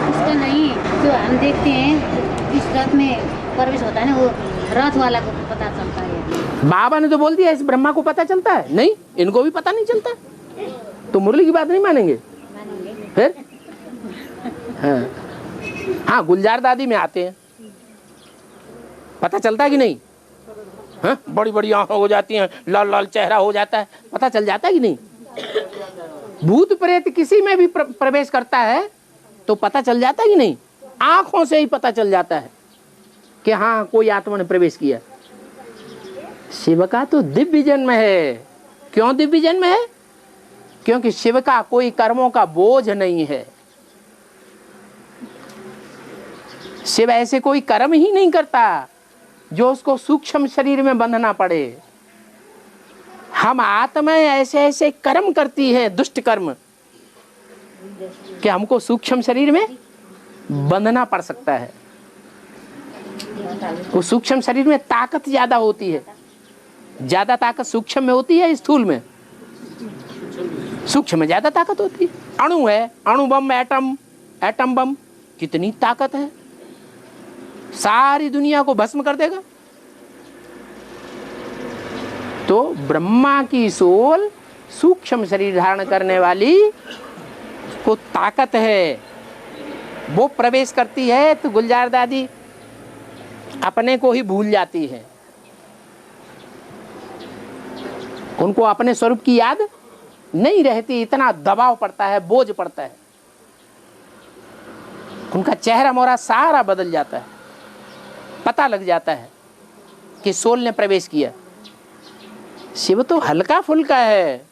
इसका नहीं, जो हम देखते हैं इस रथ में प्रवेश होता है ना, वो रथ वाला को पता चलता है। बाबा ने तो बोल दिया इस ब्रह्मा को पता चलता है, नहीं इनको भी पता नहीं चलता। तो मुरली की बात नहीं मानेंगे फिर? हाँ, गुलजार दादी में आते हैं, पता चलता है कि नहीं? हाँ, बड़ी बड़ी आंखें हो जाती हैं, लाल लाल चेहरा हो जाता है, पता चल जाता है कि नहीं? भूत प्रेत किसी में भी प्रवेश करता है तो पता चल जाता है कि नहीं? आंखों से ही पता चल जाता है कि हाँ कोई आत्मा ने प्रवेश किया। शिव का तो दिव्य जन्म है। क्यों दिव्य जन्म है? क्योंकि शिव का कोई कर्मों का बोझ नहीं है। शिव ऐसे कोई कर्म ही नहीं करता जो उसको सूक्ष्म शरीर में बंधना पड़े। हम आत्माएं ऐसे ऐसे कर्म करती हैं, दुष्ट कर्म, कि हमको सूक्ष्म शरीर में बंधना पड़ सकता है। वो सूक्ष्म शरीर में ताकत ज्यादा होती है। ज्यादा ताकत सूक्ष्म में होती है, स्थूल में? सूक्ष्म में ज्यादा ताकत होती है। अणु है, अणु बम, एटम बम, कितनी ताकत है, सारी दुनिया को भस्म कर देगा। तो ब्रह्मा की सोल सूक्ष्म शरीर धारण करने वाली को ताकत है, वो प्रवेश करती है तो गुलजार दादी अपने को ही भूल जाती है। उनको अपने स्वरूप की याद नहीं रहती, इतना दबाव पड़ता है, बोझ पड़ता है। उनका चेहरा मोहरा सारा बदल जाता है, पता लग जाता है कि सोल ने प्रवेश किया। शिव तो हल्का फुल्का है,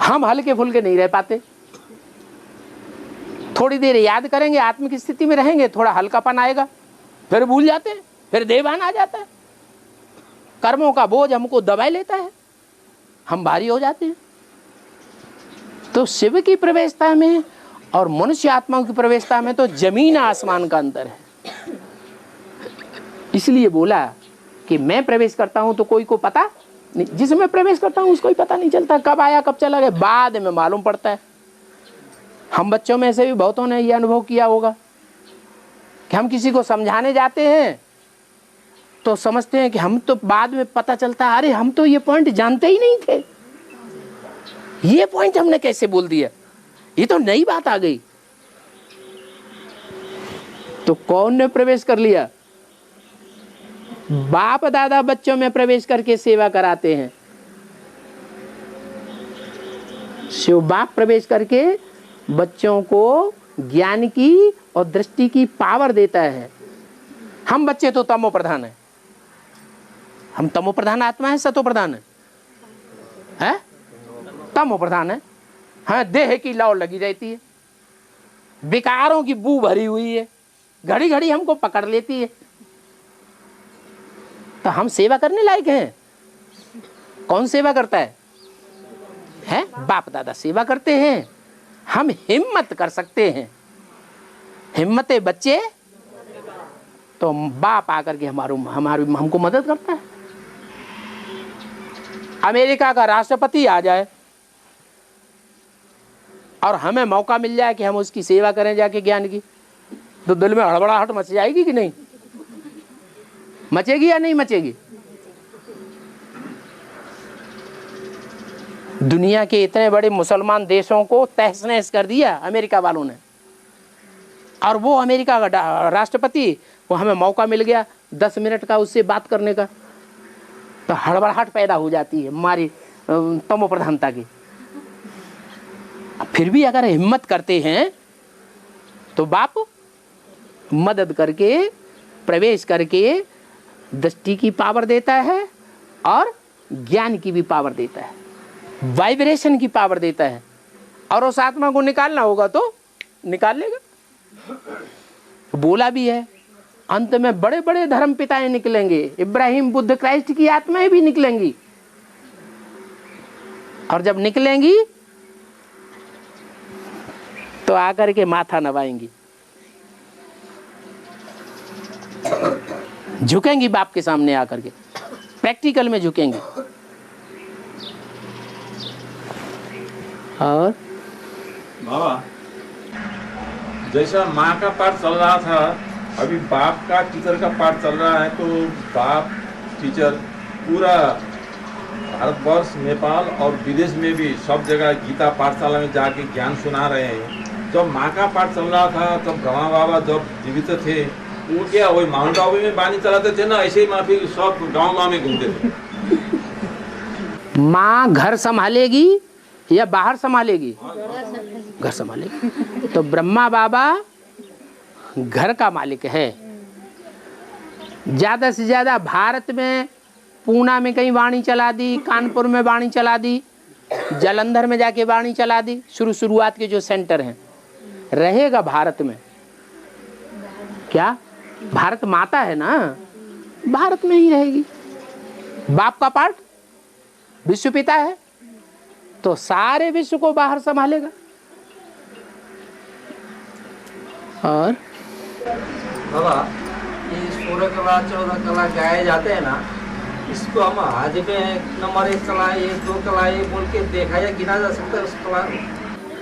हम हल्के फुल्के नहीं रह पाते। थोड़ी देर याद करेंगे, आत्मिक स्थिति में रहेंगे, थोड़ा हल्कापन आएगा, फिर भूल जाते हैं, फिर देवान आ जाता है। कर्मों का बोझ हमको दबाए लेता है, हम भारी हो जाते हैं। तो शिव की प्रवेशता में और मनुष्य आत्माओं की प्रवेशता में तो जमीन आसमान का अंतर है। इसलिए बोला कि मैं प्रवेश करता हूं तो कोई को पता नहीं, जिसमें प्रवेश करता हूं उसको ही पता नहीं चलता, कब आया कब चला गया, बाद में मालूम पड़ता है। हम बच्चों में से भी बहुतों ने ये अनुभव किया होगा कि हम किसी को समझाने जाते हैं तो समझते हैं कि हम तो बाद में पता चलता है अरे हम तो ये पॉइंट जानते ही नहीं थे, ये पॉइंट हमने कैसे बोल दिया, ये तो नई बात आ गई। तो कौन ने प्रवेश कर लिया? बाप दादा बच्चों में प्रवेश करके सेवा कराते हैं। शिव बाप प्रवेश करके बच्चों को ज्ञान की और दृष्टि की पावर देता है। हम बच्चे तो तमो प्रधान है, हम तमो प्रधान आत्मा है, सतो प्रधान है? तमो प्रधान है। हाँ, देह की लौ लगी रहती है, विकारों की बू भरी हुई है, घड़ी घड़ी हमको पकड़ लेती है। तो हम सेवा करने लायक हैं? कौन सेवा करता है? बाप दादा सेवा करते हैं। हम हिम्मत कर सकते हैं, हिम्मते बच्चे तो बाप आकर के हमको मदद करता है। अमेरिका का राष्ट्रपति आ जाए और हमें मौका मिल जाए कि हम उसकी सेवा करें जाके ज्ञान की, तो दिल में हड़बड़ाहट मच जाएगी कि नहीं? मचेगी या नहीं मचेगी? दुनिया के इतने बड़े मुसलमान देशों को तहस नहस कर दिया अमेरिका वालों ने, और वो अमेरिका का राष्ट्रपति, वो हमें मौका मिल गया 10 मिनट का उससे बात करने का, तो हड़बड़ाहट पैदा हो जाती है हमारी तमो प्रधानता की। फिर भी अगर हिम्मत करते हैं तो बाप मदद करके प्रवेश करके दृष्टि की पावर देता है और ज्ञान की भी पावर देता है, वाइब्रेशन की पावर देता है। और उस आत्मा को निकालना होगा तो निकाल लेगा। बोला भी है, अंत में बड़े बड़े धर्म पिताएं निकलेंगे, इब्राहिम, बुद्ध, क्राइस्ट की आत्माएं भी निकलेंगी, और जब निकलेंगी तो आकर के माथा नवाएंगी, झुकेंगी बाप के सामने आकर के, प्रैक्टिकल में झुकेंगी। और बाबा जैसा माँ का पाठ चल रहा था, अभी बाप का टीचर का पाठ चल रहा है, तो बाप टीचर पूरा भारतवर्ष, नेपाल और विदेश में भी सब जगह गीता पाठशाला में जाके ज्ञान सुना रहे हैं। जब माँ का पाठ चल रहा था तब ब्रह्मा बाबा जब जीवित थे, वो क्या वही माउंट आबू में बानी चलाते थे ना, ऐसे ही माफी सब गाँव में घूमते थे। माँ घर संभालेगी या बाहर संभालेगी? घर संभालेगी। तो ब्रह्मा बाबा घर का मालिक है। ज्यादा से ज्यादा भारत में पूना में कहीं वाणी चला दी, कानपुर में वाणी चला दी, जालंधर में जाके वाणी चला दी, शुरुआत के जो सेंटर हैं। रहेगा भारत में क्या? भारत माता है ना, भारत में ही रहेगी। बाप का पाठ विश्व पिता है तो सारे विश्व को बाहर संभालेगा। और बाबा ये 16 कला 14 कला गाए जाते हैं ना, इसको हम आज में नंबर 1 कला, ये 2 कला ये बोल के देखा या गिना जा सकता है उस कला?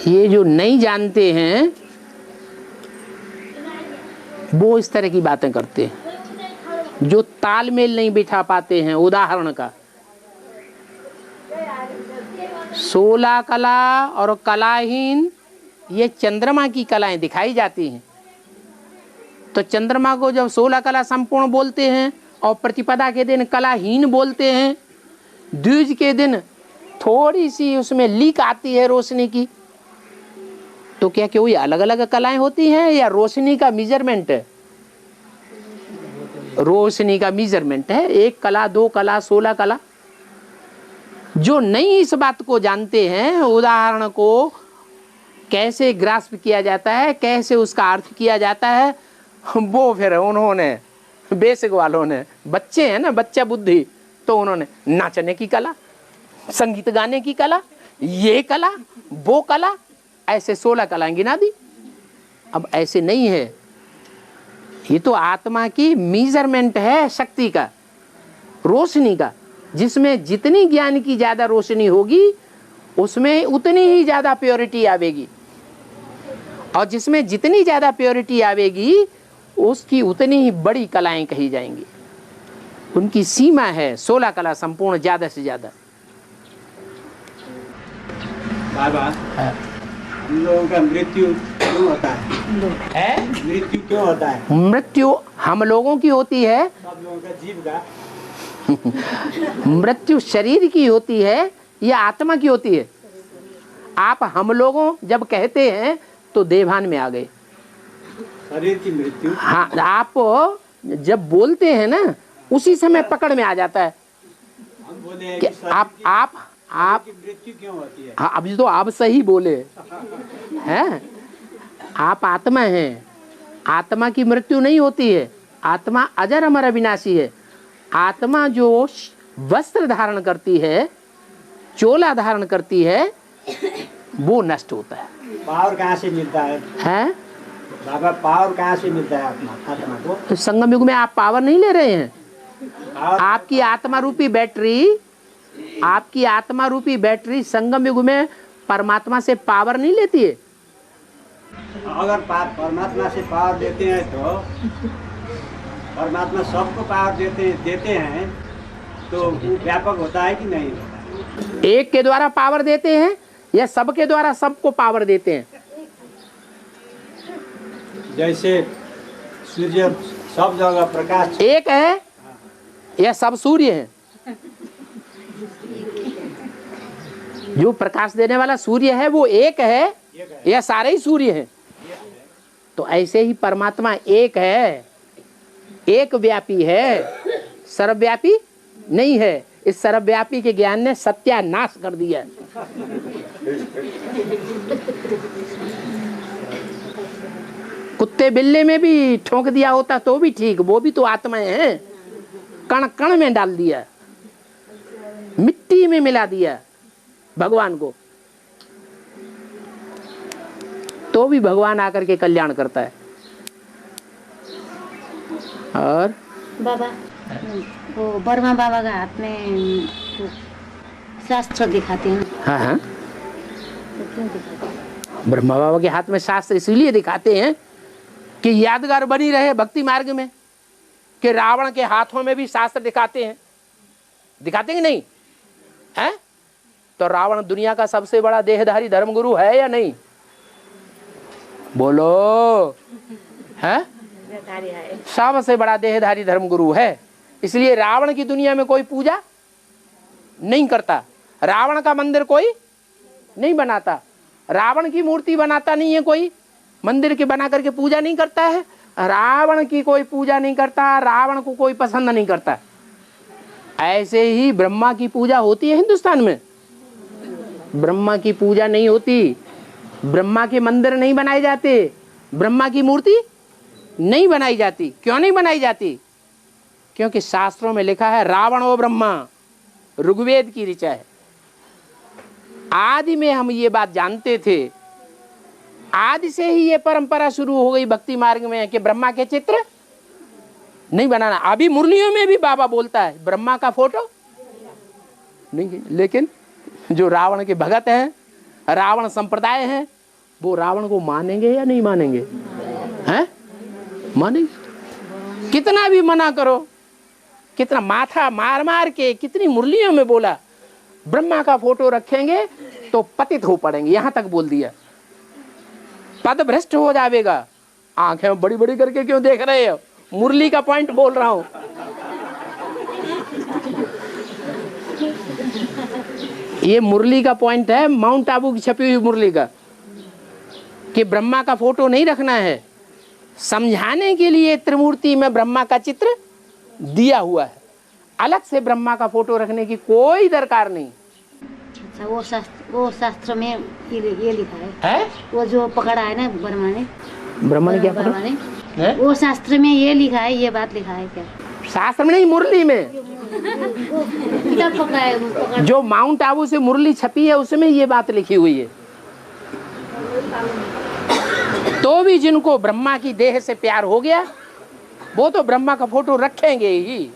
ये जो नहीं जानते हैं वो इस तरह की बातें करते हैं, जो तालमेल नहीं बिठा पाते हैं। उदाहरण का 16 कला और कलाहीन, ये चंद्रमा की कलाएं दिखाई जाती हैं। तो चंद्रमा को जब 16 कला संपूर्ण बोलते हैं और प्रतिपदा के दिन कलाहीन बोलते हैं, द्विज के दिन थोड़ी सी उसमें लीक आती है रोशनी की, तो क्या कोई अलग अलग कलाएं होती हैं या रोशनी का मेजरमेंट है? रोशनी का मेजरमेंट है, 1 कला 2 कला 16 कला। जो नहीं इस बात को जानते हैं, उदाहरण को कैसे ग्रास्प किया जाता है, कैसे उसका अर्थ किया जाता है, वो फिर उन्होंने बेसिक वालों ने, बच्चे हैं ना, बच्चा बुद्धि, तो उन्होंने नाचने की कला, संगीत गाने की कला, ये कला वो कला, ऐसे 16 कलाएं गिना दी। अब ऐसे नहीं है, ये तो आत्मा की मेजरमेंट है, शक्ति का, रोशनी का, जिसमें जितनी ज्ञान की ज्यादा रोशनी होगी उसमें उतनी ही ज्यादा प्योरिटी आवेगी। और जिसमें जितनी ज़्यादा प्योरिटी आवेगी उसकी उतनी ही बड़ी कलाएं कही जाएंगी। उनकी सीमा है 16 कला संपूर्ण, ज़्यादा से ज़्यादा। बाबा, हम लोगों का मृत्यु क्यों होता है? मृत्यु क्यों होता है? मृत्यु हम लोगों की होती है, सब लोगों का, जीव का। मृत्यु शरीर की होती है या आत्मा की होती है? आप हम लोगों जब कहते हैं तो देभान में आ गए। शरीर की मृत्यु। हाँ, आप जब बोलते हैं ना उसी समय पकड़ में आ जाता है हम बोले हैं कि कि शरीर आप की मृत्यु क्यों होती है? हाँ, अभी तो आप सही बोले हैं। आप आत्मा हैं, आत्मा की मृत्यु नहीं होती है। आत्मा अजर अमर अविनाशी है। आत्मा जो वस्त्र धारण करती है, चोला धारण करती है, वो नष्ट होता है। पावर कहाँ से मिलता है? हैं? बाबा, पावर कहाँ से मिलता है आत्मा को? तो संगम युग में आप पावर नहीं ले रहे हैं। पावर आपकी आत्मा रूपी बैटरी संगम युग में परमात्मा से पावर नहीं लेती है। अगर परमात्मा से पावर देते हैं तो परमात्मा सबको पावर देते हैं तो वो व्यापक होता है कि नहीं होता है? एक के द्वारा पावर देते हैं या सबके द्वारा सबको पावर देते हैं? जैसे सूर्य सब जगह प्रकाश एक है या सब सूर्य है? जो प्रकाश देने वाला सूर्य है वो एक है या सारे ही सूर्य हैं? तो ऐसे ही परमात्मा एक है, एक व्यापी है, सर्वव्यापी नहीं है। इस सर्वव्यापी के ज्ञान ने सत्यानाश कर दिया। कुत्ते बिल्ले में भी ठोक दिया होता तो भी ठीक, वो भी तो आत्माएं हैं। कण कण में डाल दिया, मिट्टी में मिला दिया भगवान को, तो भी भगवान आकर के कल्याण करता है। और बाबा, वो बर्मा बाबा का हाथ में वो शास्त्र दिखाते हैं। हाँ हाँ, तो क्यों दिखाते हैं? ब्रह्मा बाबा के हाथ में शास्त्र इसलिए दिखाते हैं कि यादगार बनी रहे भक्ति मार्ग में। कि रावण के हाथों में भी शास्त्र दिखाते हैं, दिखाते कि नहीं है? तो रावण दुनिया का सबसे बड़ा देहधारी धर्मगुरु है या नहीं? बोलो, है? सबसे बड़ा देहधारी धर्मगुरु है। इसलिए रावण की दुनिया में कोई पूजा नहीं करता, रावण का मंदिर कोई नहीं बनाता, रावण की मूर्ति बनाता नहीं है कोई, मंदिर के बना करके पूजा नहीं करता है। रावण की कोई पूजा नहीं करता, रावण को कोई पसंद नहीं करता। ऐसे ही ब्रह्मा की पूजा होती है हिंदुस्तान में? ब्रह्मा की पूजा नहीं होती, ब्रह्मा के मंदिर नहीं बनाए जाते, ब्रह्मा की मूर्ति नहीं बनाई जाती। क्यों नहीं बनाई जाती? क्योंकि शास्त्रों में लिखा है रावण वो ब्रह्मा, ऋग्वेद की ऋचा है। आदि में हम ये बात जानते थे, आदि से ही ये परंपरा शुरू हो गई भक्ति मार्ग में कि ब्रह्मा के चित्र नहीं बनाना। अभी मुरलियों में भी बाबा बोलता है ब्रह्मा का फोटो नहीं, लेकिन जो रावण के भगत हैं, रावण संप्रदाय हैं, वो रावण को मानेंगे या नहीं मानेंगे? हैं? मानेंगे। कितना भी मना करो, कितना माथा मार मार के कितनी मुरलियों में बोला ब्रह्मा का फोटो रखेंगे तो पतित हो पड़ेंगे, यहां तक बोल दिया। पद भ्रष्ट हो जाएगा। आंखें बड़ी बड़ी करके क्यों देख रहे हो? मुरली का पॉइंट बोल रहा हूं। ये मुरली का पॉइंट है, माउंट आबू की छपी हुई मुरली का, कि ब्रह्मा का फोटो नहीं रखना है। समझाने के लिए त्रिमूर्ति में ब्रह्मा का चित्र दिया हुआ है, अलग से ब्रह्मा का फोटो रखने की कोई दरकार नहीं। अच्छा, वो शास्त्र में ये लिखा है? वो जो पकड़ा है ना ब्रह्मा ने, ब्रह्मा ने क्या पकड़ा? ब्रह्मा ने वो शास्त्र में ये लिखा है, ये बात लिखा है क्या? शास्त्र में नहीं, मुरली में। किताब पकड़ा है, वो पकड़ा। जो माउंट आबू से मुरली छपी है उसमें ये बात लिखी हुई है। तो भी जिनको ब्रह्मा की देह से प्यार हो गया वो तो ब्रह्मा का फोटो रखेंगे ही।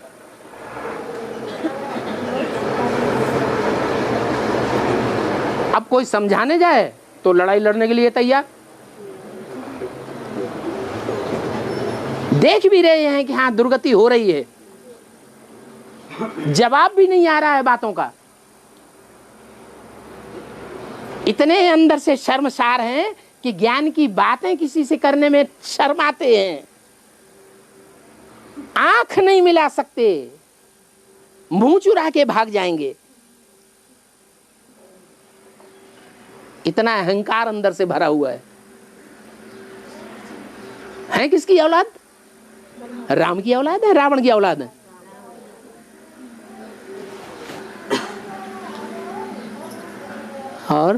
अब कोई समझाने जाए तो लड़ाई लड़ने के लिए तैयार, देख भी रहे हैं कि हाँ दुर्गति हो रही है, जवाब भी नहीं आ रहा है बातों का। इतने अंदर से शर्मसार हैं कि ज्ञान की बातें किसी से करने में शर्माते हैं, आंख नहीं मिला सकते, मुंह चुरा के भाग जाएंगे। इतना अहंकार अंदर से भरा हुआ है किसकी औलाद? राम की औलाद है, रावण की औलाद है। और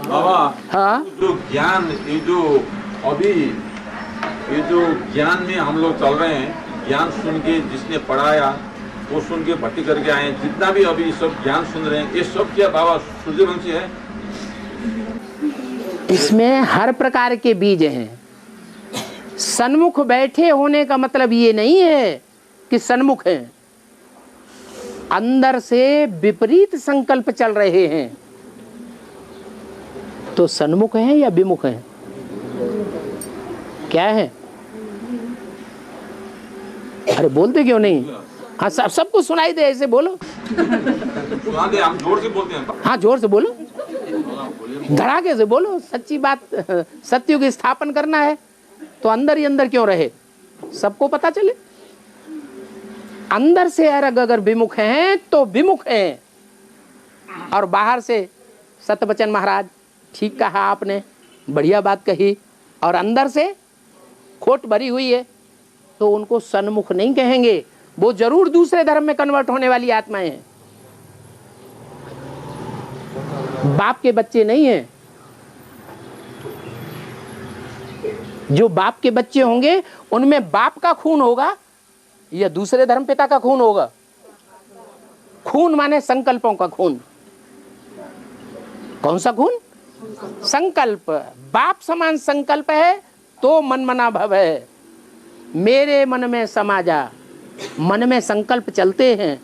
बाबा, हाँ, जो ज्ञान, ये जो ज्ञान में हम लोग चल रहे हैं, ज्ञान सुन के जिसने पढ़ाया वो सुन के भट्टी करके आए, जितना भी अभी सब ज्ञान सुन रहे हैं, ये सब क्या बाबा सूर्यवंशी है? इसमें हर प्रकार के बीज हैं। सन्मुख बैठे होने का मतलब ये नहीं है कि सन्मुख हैं, अंदर से विपरीत संकल्प चल रहे हैं तो सन्मुख हैं या विमुख हैं? क्या है? अरे बोलते क्यों नहीं? हाँ, सबको सुनाई दे, ऐसे बोलो। सुना दे, हम जोर से बोलते हैं। हाँ, जोर से बोलो, धड़ाके से बोलो। सच्ची बात, सत्य की स्थापन करना है तो अंदर ही अंदर क्यों रहे, सबको पता चले। अंदर से अगर विमुख हैं तो विमुख हैं, और बाहर से सत्यवचन महाराज ठीक कहा आपने, बढ़िया बात कही, और अंदर से खोट भरी हुई है तो उनको सन्मुख नहीं कहेंगे, वो जरूर दूसरे धर्म में कन्वर्ट होने वाली आत्माएं हैं, बाप के बच्चे नहीं हैं। जो बाप के बच्चे होंगे उनमें बाप का खून होगा या दूसरे धर्म पिता का खून होगा? खून माने संकल्पों का खून। कौन सा खून? संकल्प। बाप समान संकल्प है तो मन मना भव है। मेरे मन में समा जा, मन में संकल्प चलते हैं,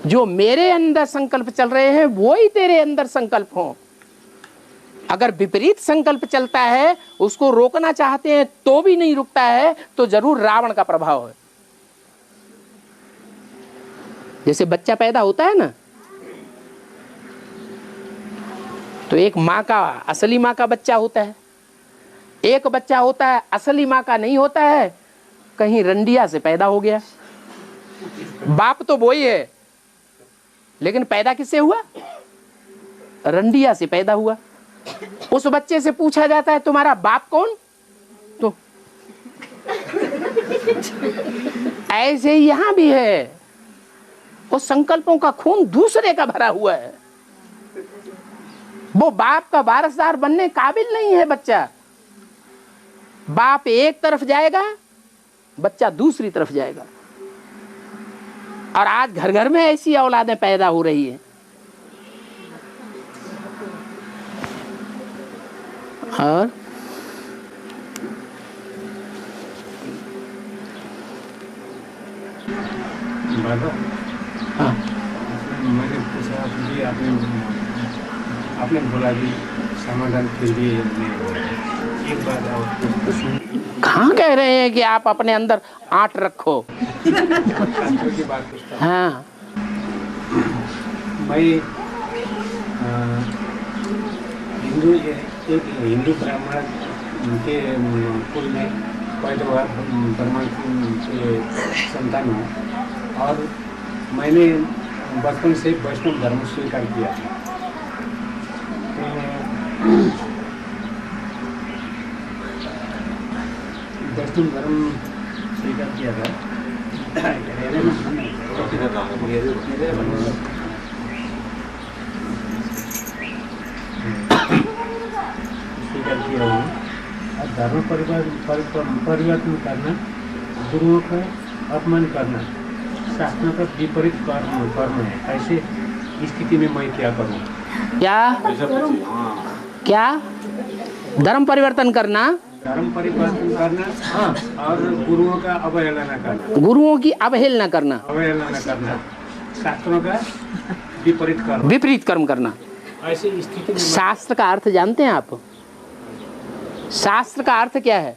जो मेरे अंदर संकल्प चल रहे हैं वो ही तेरे अंदर संकल्प हों। अगर विपरीत संकल्प चलता है, उसको रोकना चाहते हैं तो भी नहीं रुकता है, तो जरूर रावण का प्रभाव है। जैसे बच्चा पैदा होता है ना, तो एक माँ का, असली माँ का बच्चा होता है, एक बच्चा होता है असली माँ का नहीं होता है, कहीं रंडिया से पैदा हो गया। बाप तो वही है, लेकिन पैदा किससे हुआ? रंडिया से पैदा हुआ। उस बच्चे से पूछा जाता है तुम्हारा बाप कौन? तो ऐसे ही यहां भी है, वो संकल्पों का खून दूसरे का भरा हुआ है। वो बाप का वारसदार बनने काबिल नहीं है बच्चा। बाप एक तरफ जाएगा, बच्चा दूसरी तरफ जाएगा। और आज घर घर में ऐसी औलादें पैदा हो रही है। और बाबा, हाँ, मैंने पूछा कि आपने बोला कि समाधान के लिए एक बात आपको सुन, कहाँ कह रहे हैं कि आप अपने अंदर आंट रखो। शास्त्र की बात पूछता हूँ। हाँ, मैं हिंदू, एक हिंदू ब्राह्मण के कुल में पहले बार ब्राह्मण के संतान हूँ, और मैंने बचपन से वैष्णव धर्म स्वीकार किया था। वैष्णव धर्म स्वीकार किया था। स्वीकार किया हूँ। और धर्म परिवर्तन करना, गुरुओं का अपमान करना शास्त्रों का विपरीत कर्म है। ऐसे स्थिति में मैं क्या करूँ? क्या धर्म परिवर्तन करना? धर्म परिवर्तन करना और गुरुओं का अवहेलना करना। गुरुओं की अवहेलना करना, अवहेलना करना, शास्त्रों का विपरीत कर्म करना। ऐसी स्थिति में शास्त्र का अर्थ जानते हैं आप? शास्त्र का अर्थ क्या है?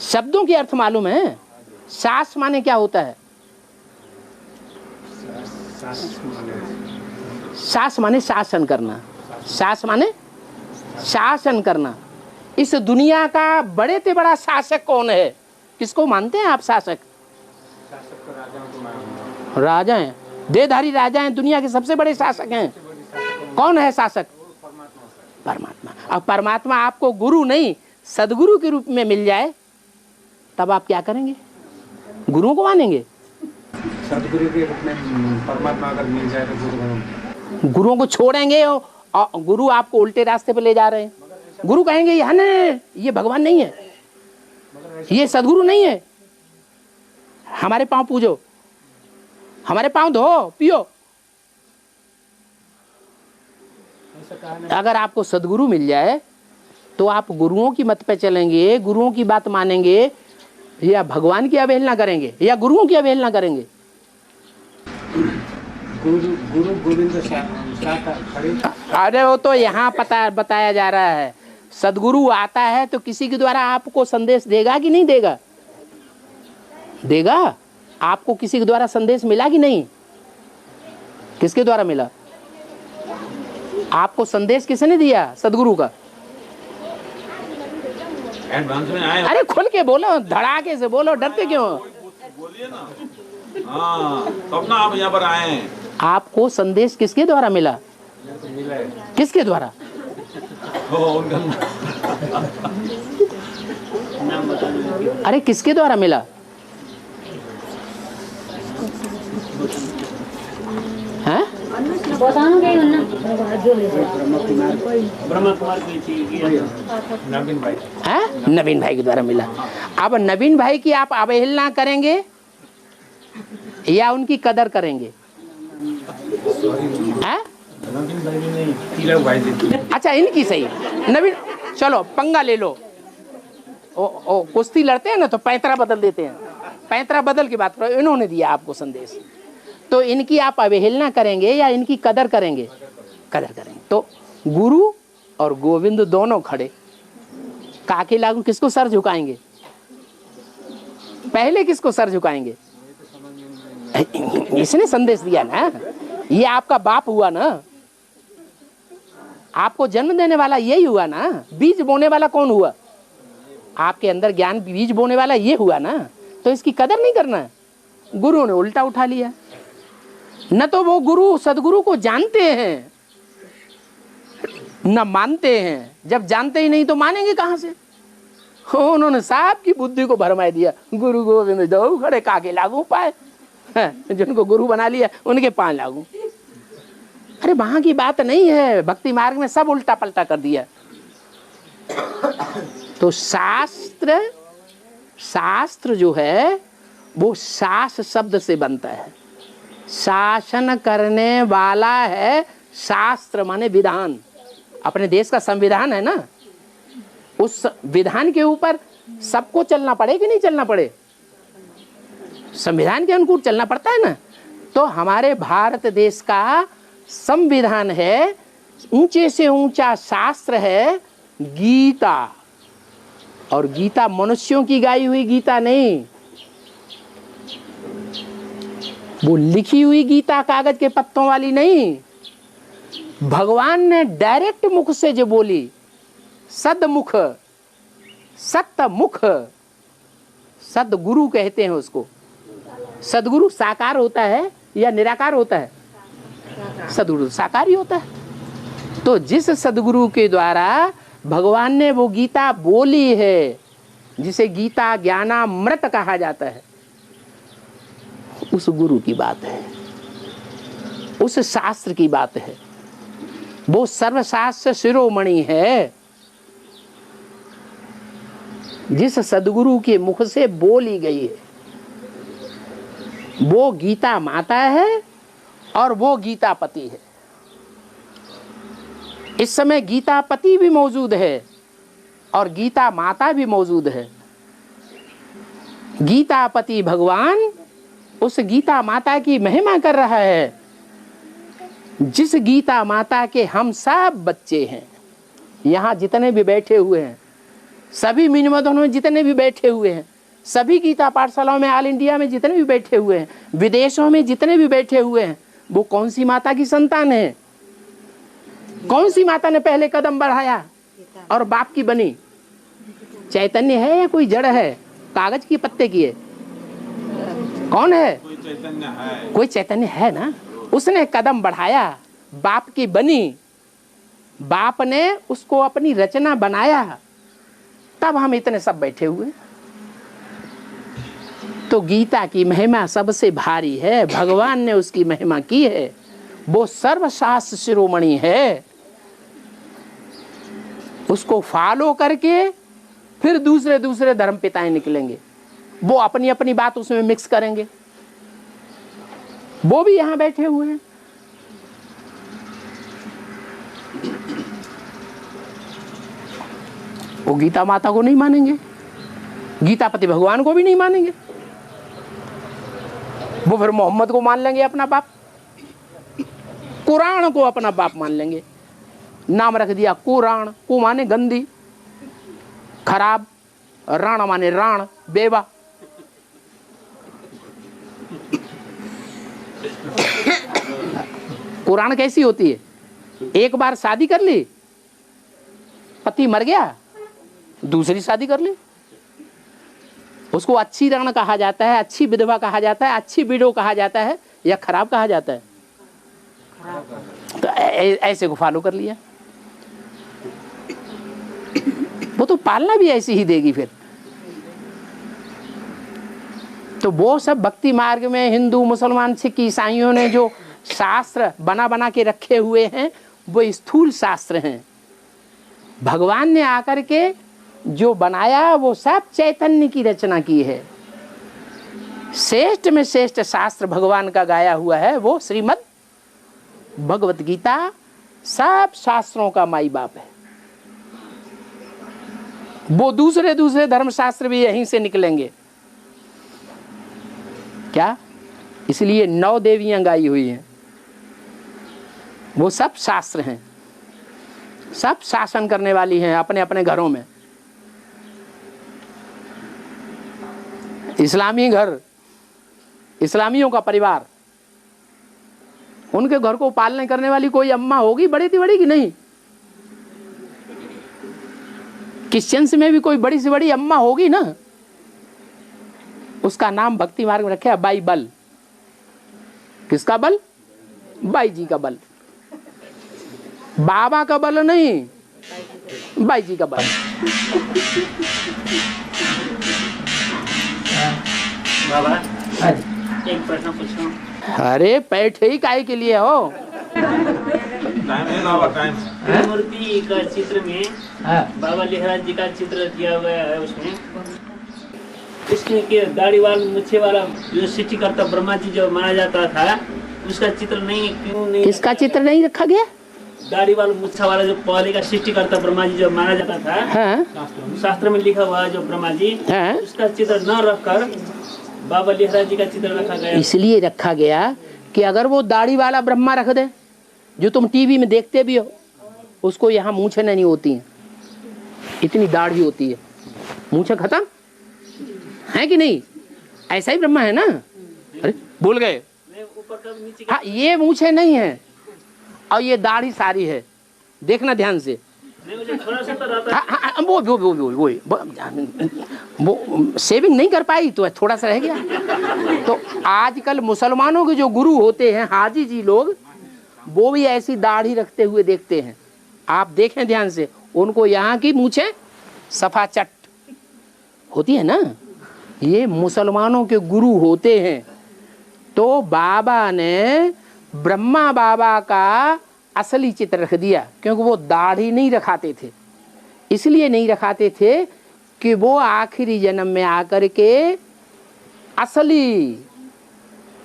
शब्दों के अर्थ मालूम है? शास्त्र माने क्या होता है? शास्त्र माने शासन करना। शास्त्र माने शासन करना। इस दुनिया का बड़े से बड़ा शासक कौन है? किसको मानते हैं आप शासक? राजा हैं, देहधारी राजा हैं, दुनिया के सबसे बड़े शासक हैं। कौन है शासक? परमात्मा। अब परमात्मा आपको गुरु नहीं सदगुरु के रूप में मिल जाए तब आप क्या करेंगे? गुरुओं को मानेंगे? सदगुरु के रूप में परमात्मा अगर मिल जाए तो गुरुओं को छोड़ेंगे और गुरु आपको उल्टे रास्ते पे ले जा रहे हैं। गुरु कहेंगे ये भगवान नहीं है, ये सदगुरु नहीं है, हमारे पांव पूजो, हमारे पांव धो, पियो। अगर आपको सदगुरु मिल जाए तो आप गुरुओं की मत पे चलेंगे, गुरुओं की बात मानेंगे, या भगवान की अवहेलना करेंगे या गुरुओं की अवहेलना करेंगे? गुरु गोविंद साथ खड़े। अरे वो तो यहाँ बताया जा रहा है। सदगुरु आता है तो किसी के द्वारा आपको संदेश देगा कि नहीं देगा? देगा। आपको किसी के द्वारा संदेश मिला कि नहीं? किसके द्वारा मिला? आपको संदेश किसने दिया? सदगुरु का। एडवांस में आए। अरे खुल के बोलो, धड़ाके से बोलो, डरते क्यों? बोलिए ना। हाँ, तब ना आप यहाँ पर आए हैं। आपको संदेश किसके द्वारा मिला? किसके द्वारा? अरे किसके द्वारा मिला? हैं? बताउनु केही हुन्न। हैं? नवीन भाई के द्वारा मिला। अब नवीन भाई की आप अवहेलना करेंगे या उनकी कदर करेंगे? हैं? अच्छा इनकी सही। नवीन चलो पंगा ले लो। ओ कुश्ती लड़ते हैं ना तो पैंतरा बदल देते हैं, पैंतरा बदल की बात करो। इन्होंने दिया आपको संदेश, तो इनकी आप अवहेलना करेंगे या इनकी कदर करेंगे? कदर करेंगे। तो गुरु और गोविंद दोनों खड़े, काके लागू किसको सर झुकाएंगे? पहले किसको सर झुकाएंगे? इसने संदेश दिया ना, ये आपका बाप हुआ ना, आपको जन्म देने वाला यही हुआ ना। बीज बोने वाला कौन हुआ? आपके अंदर ज्ञान बीज बोने वाला ये हुआ ना, तो इसकी कदर नहीं करना। गुरु ने उल्टा उठा लिया। न तो वो गुरु सदगुरु को जानते हैं न मानते हैं। जब जानते ही नहीं तो मानेंगे कहां से? उन्होंने साहब की बुद्धि को भरमाई दिया। गुरु गोविंद जो खड़े काके लागू पाए, जिनको गुरु बना लिया उनके पांव लागू। अरे वहां की बात नहीं है, भक्ति मार्ग में सब उल्टा पलटा कर दिया। तो शास्त्र जो है वो शास शब्द से बनता है। शासन करने वाला है शास्त्र, माने विधान। अपने देश का संविधान है ना, उस विधान के ऊपर सबको चलना पड़े कि नहीं चलना पड़े? संविधान के अनुकूल चलना पड़ता है ना। तो हमारे भारत देश का संविधान है, ऊंचे से ऊंचा शास्त्र है गीता। और गीता मनुष्यों की गाई हुई गीता नहीं, वो लिखी हुई गीता कागज के पत्तों वाली नहीं। भगवान ने डायरेक्ट मुख से जो बोली, सदमुख, सतमुख, सदगुरु कहते हैं उसको। सदगुरु साकार होता है या निराकार होता है? सदगुरु साकार ही होता है। तो जिस सदगुरु के द्वारा भगवान ने वो गीता बोली है, जिसे गीता ज्ञानामृत कहा जाता है, उस गुरु की बात है, उस शास्त्र की बात है। वो सर्वशास्त्र शिरोमणि है, जिस सदगुरु के मुख से बोली गई है। वो गीता माता है और वो गीतापति है। इस समय गीतापति भी मौजूद है और गीता माता भी मौजूद है। गीतापति भगवान उस गीता माता की महिमा कर रहा है, जिस गीता माता के हम सब बच्चे हैं। यहाँ जितने भी बैठे हुए हैं सभी मिनी मधुबन में जितने भी बैठे हुए हैं, सभी गीता पाठशालाओं में, ऑल इंडिया में जितने भी बैठे हुए हैं, विदेशों में जितने भी बैठे हुए हैं, वो कौन सी माता की संतान है? कौन सी माता ने पहले कदम बढ़ाया और बाप की बनी? चैतन्य है या कोई जड़ है, कागज की पत्ते की है? कौन है? कोई चैतन्य है। कोई चैतन्य है ना। उसने कदम बढ़ाया, बाप की बनी, बाप ने उसको अपनी रचना बनाया, तब हम इतने सब बैठे हुए। तो गीता की महिमा सबसे भारी है, भगवान ने उसकी महिमा की है, वो सर्वशास्त्र शिरोमणि है। उसको फॉलो करके फिर दूसरे दूसरे धर्म पिताएं निकलेंगे, वो अपनी अपनी बात उसमें मिक्स करेंगे। वो भी यहां बैठे हुए हैं। वो गीता माता को नहीं मानेंगे, गीतापति भगवान को भी नहीं मानेंगे, वो फिर मोहम्मद को मान लेंगे अपना बाप, कुरान को अपना बाप मान लेंगे। नाम रख दिया कुरान, को माने गंदी, खराब, राण माने राण, बेवा। कुरान कैसी होती है? एक बार शादी कर ली, पति मर गया, दूसरी शादी कर ली, उसको अच्छी राण कहा जाता है, अच्छी विधवा कहा जाता है, अच्छी विडो कहा जाता है, या खराब कहा जाता है? तो ऐसे को फॉलो कर लिया। वो तो पालना भी ऐसी ही देगी फिर। तो वो सब भक्ति मार्ग में हिंदू, मुसलमान, सिख, ईसाइयों ने जो शास्त्र बना बना के रखे हुए हैं, वो स्थूल शास्त्र हैं। भगवान ने आकर के जो बनाया वो सब चैतन्य की रचना की है। श्रेष्ठ में श्रेष्ठ शास्त्र भगवान का गाया हुआ है वो श्रीमद् भगवत गीता, सब शास्त्रों का माई बाप है। वो दूसरे दूसरे धर्म शास्त्र भी यहीं से निकलेंगे। क्या? इसलिए 9 देवियां गाई हुई हैं, वो सब शास्त्र हैं, सब शासन करने वाली हैं अपने अपने घरों में। इस्लामी घर, इस्लामियों का परिवार, उनके घर को पालने करने वाली कोई अम्मा होगी बड़ी सी बड़ी कि नहीं? क्रिश्चियंस में भी कोई बड़ी से बड़ी अम्मा होगी ना। उसका नाम भक्ति मार्ग में रखे बाइबल। किसका बल? बाई जी का बल, बाबा का बल नहीं, बाई जी का बल। बाबा एक प्रश्न पूछूं? अरे बैठे ही काहे के लिए हो? टाइम है बाबा, टाइम। मूर्ति का चित्र में बाबा लिहराज जी का चित्र किया हुआ है। उसमें इसके के दाढ़ी वाला, मुच्छे वाला जो सृष्टिकर्ता ब्रह्मा जी जो माना जाता था, उसका चित्र नहीं, क्यों नहीं? किसका चित्र नहीं रखा गया? दाढ़ी वाला, मुच्छा वाला जो पहले का सृष्टिकर्ता ब्रह्मा जी जो माना जाता था, हाँ? शास्त्र में लिखा हुआ है जो ब्रह्मा जी, हाँ? उसका चित्र न रखकर बाबा लिहराज जी का चित्र रखा गया। इसलिए रखा गया कि अगर वो दाढ़ी वाला ब्रह्मा रख दे, जो तुम टीवी में देखते भी हो, उसको यहाँ मूछें नहीं होती हैं, इतनी दाढ़ी होती है, मूछें खत्म है कि नहीं? ऐसा ही ब्रह्मा है ना। अरे भूल गए? हाँ, ये मूछें नहीं है और ये दाढ़ी सारी है, देखना ध्यान से। थोड़ा सा तो रहता है। हाँ, वो सेविंग नहीं कर पाई तो थोड़ा सा रह गया। तो आजकल मुसलमानों के जो गुरु होते हैं, हाजी जी लोग, वो भी ऐसी दाढ़ी रखते हुए देखते हैं। आप देखें ध्यान से, उनको यहाँ की मूछें सफा चट होती है ना, ये मुसलमानों के गुरु होते हैं। तो बाबा ने ब्रह्मा बाबा का असली चित्र रख दिया, क्योंकि वो दाढ़ी नहीं रखाते थे। इसलिए नहीं रखाते थे कि वो आखिरी जन्म में आकर के असली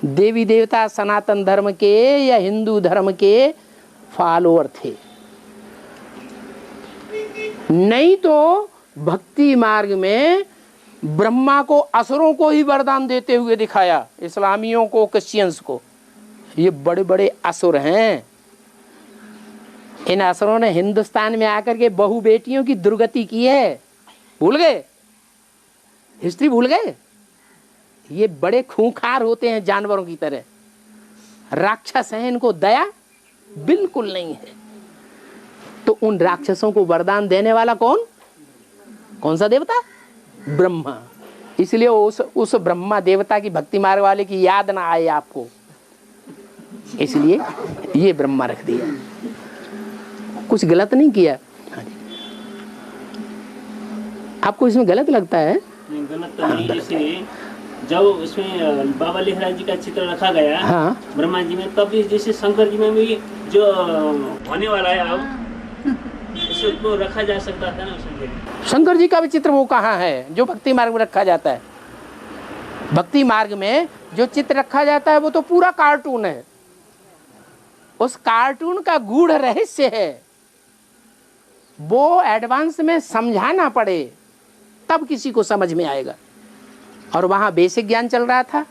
देवी देवता सनातन धर्म के या हिंदू धर्म के फॉलोअर थे। नहीं तो भक्ति मार्ग में ब्रह्मा को असुरों को ही वरदान देते हुए दिखाया, इस्लामियों को, क्रिश्चियंस को। ये बड़े बड़े असुर हैं। इन असुरों ने हिंदुस्तान में आकर के बहु बेटियों की दुर्गति की है। भूल गए? हिस्ट्री भूल गए? ये बड़े खूंखार होते हैं जानवरों की तरह, राक्षस हैं, इनको दया बिल्कुल नहीं है। तो उन राक्षसों को वरदान देने वाला कौन? कौन सा देवता? ब्रह्मा। इसलिए उस ब्रह्मा देवता की भक्ति मार्ग वाले की याद ना आए आपको, इसलिए ये ब्रह्मा रख दिया। कुछ गलत नहीं किया। आपको इसमें गलत लगता है? नहीं, गलत तो नहीं। जैसे जब उसमें बाबा लेखराज जी का चित्र रखा गया, हाँ। ब्रह्मा जी में, तब भी जैसे शंकर जी में भी जो होने वाला है अब उसको रखा जा सकता था ना उसमें। शंकर जी का भी चित्र वो कहाँ है जो भक्ति मार्ग में रखा जाता है? भक्ति मार्ग में जो चित्र रखा जाता है वो तो पूरा कार्टून है। उस कार्टून का गूढ़ रहस्य है, वो एडवांस में समझाना पड़े तब किसी को समझ में आएगा। और वहां बेसिक ज्ञान चल रहा था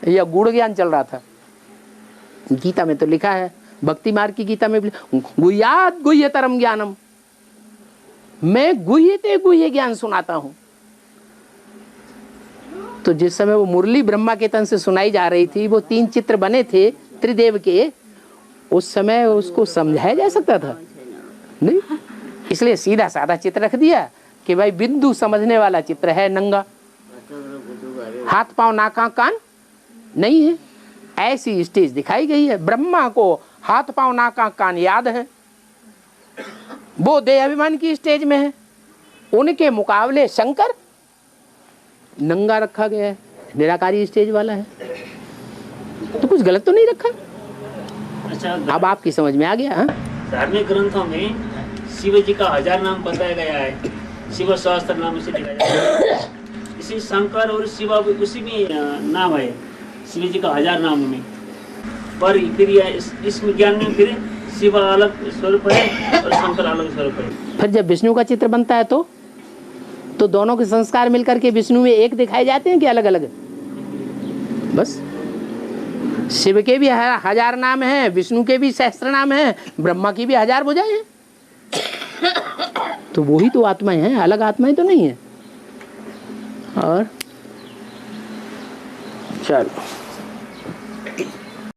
या गूढ़ ज्ञान चल रहा था? गीता में तो लिखा है, भक्ति मार्ग की गीता में गुह्यात् गुह्यतरम ज्ञानम, मैं गुह्य ते गुह्य ज्ञान सुनाता हूं। तो जिस समय वो मुरली ब्रह्मा के तन से सुनाई जा रही थी, वो 3 चित्र बने थे त्रिदेव के, उस समय उसको समझाया जा सकता था नहीं, इसलिए सीधा साधा चित्र रख दिया कि भाई बिंदु समझने वाला चित्र है, नंगा, हाथ पांव नाक आंख कान नहीं है, ऐसी स्टेज दिखाई गई है। ब्रह्मा को हाथ पांव नाक आंख कान याद है, वो देह अभिमान की स्टेज में है, उनके मुकाबले शंकर नंगा रखा गया है, निराकारी स्टेज वाला है। तो कुछ गलत तो नहीं रखा? अच्छा, अब आपकी समझ में आ गया? हाँ? धार्मिक ग्रंथों में शिव जी का 1000 नाम बताया गया है, शिव सहस्त्र नाम से लिखा जाता है। इसी शंकर और शिव उसी में नाम है, शिव जी का 1000 नाम में। पर फिर इस ज्ञान में फिर शिव अलग स्वरूप है और शंकर अलग स्वरूप है। फिर जब विष्णु का चित्र बनता है तो दोनों के संस्कार मिलकर के विष्णु में एक दिखाए जाते हैं कि अलग अलग? बस शिव के भी 1000 नाम हैं, विष्णु के भी सहस्त्र नाम हैं, ब्रह्मा की भी 1000 भुजाएं हैं। तो वही तो आत्माएं हैं, अलग आत्माएं तो नहीं है। और चलो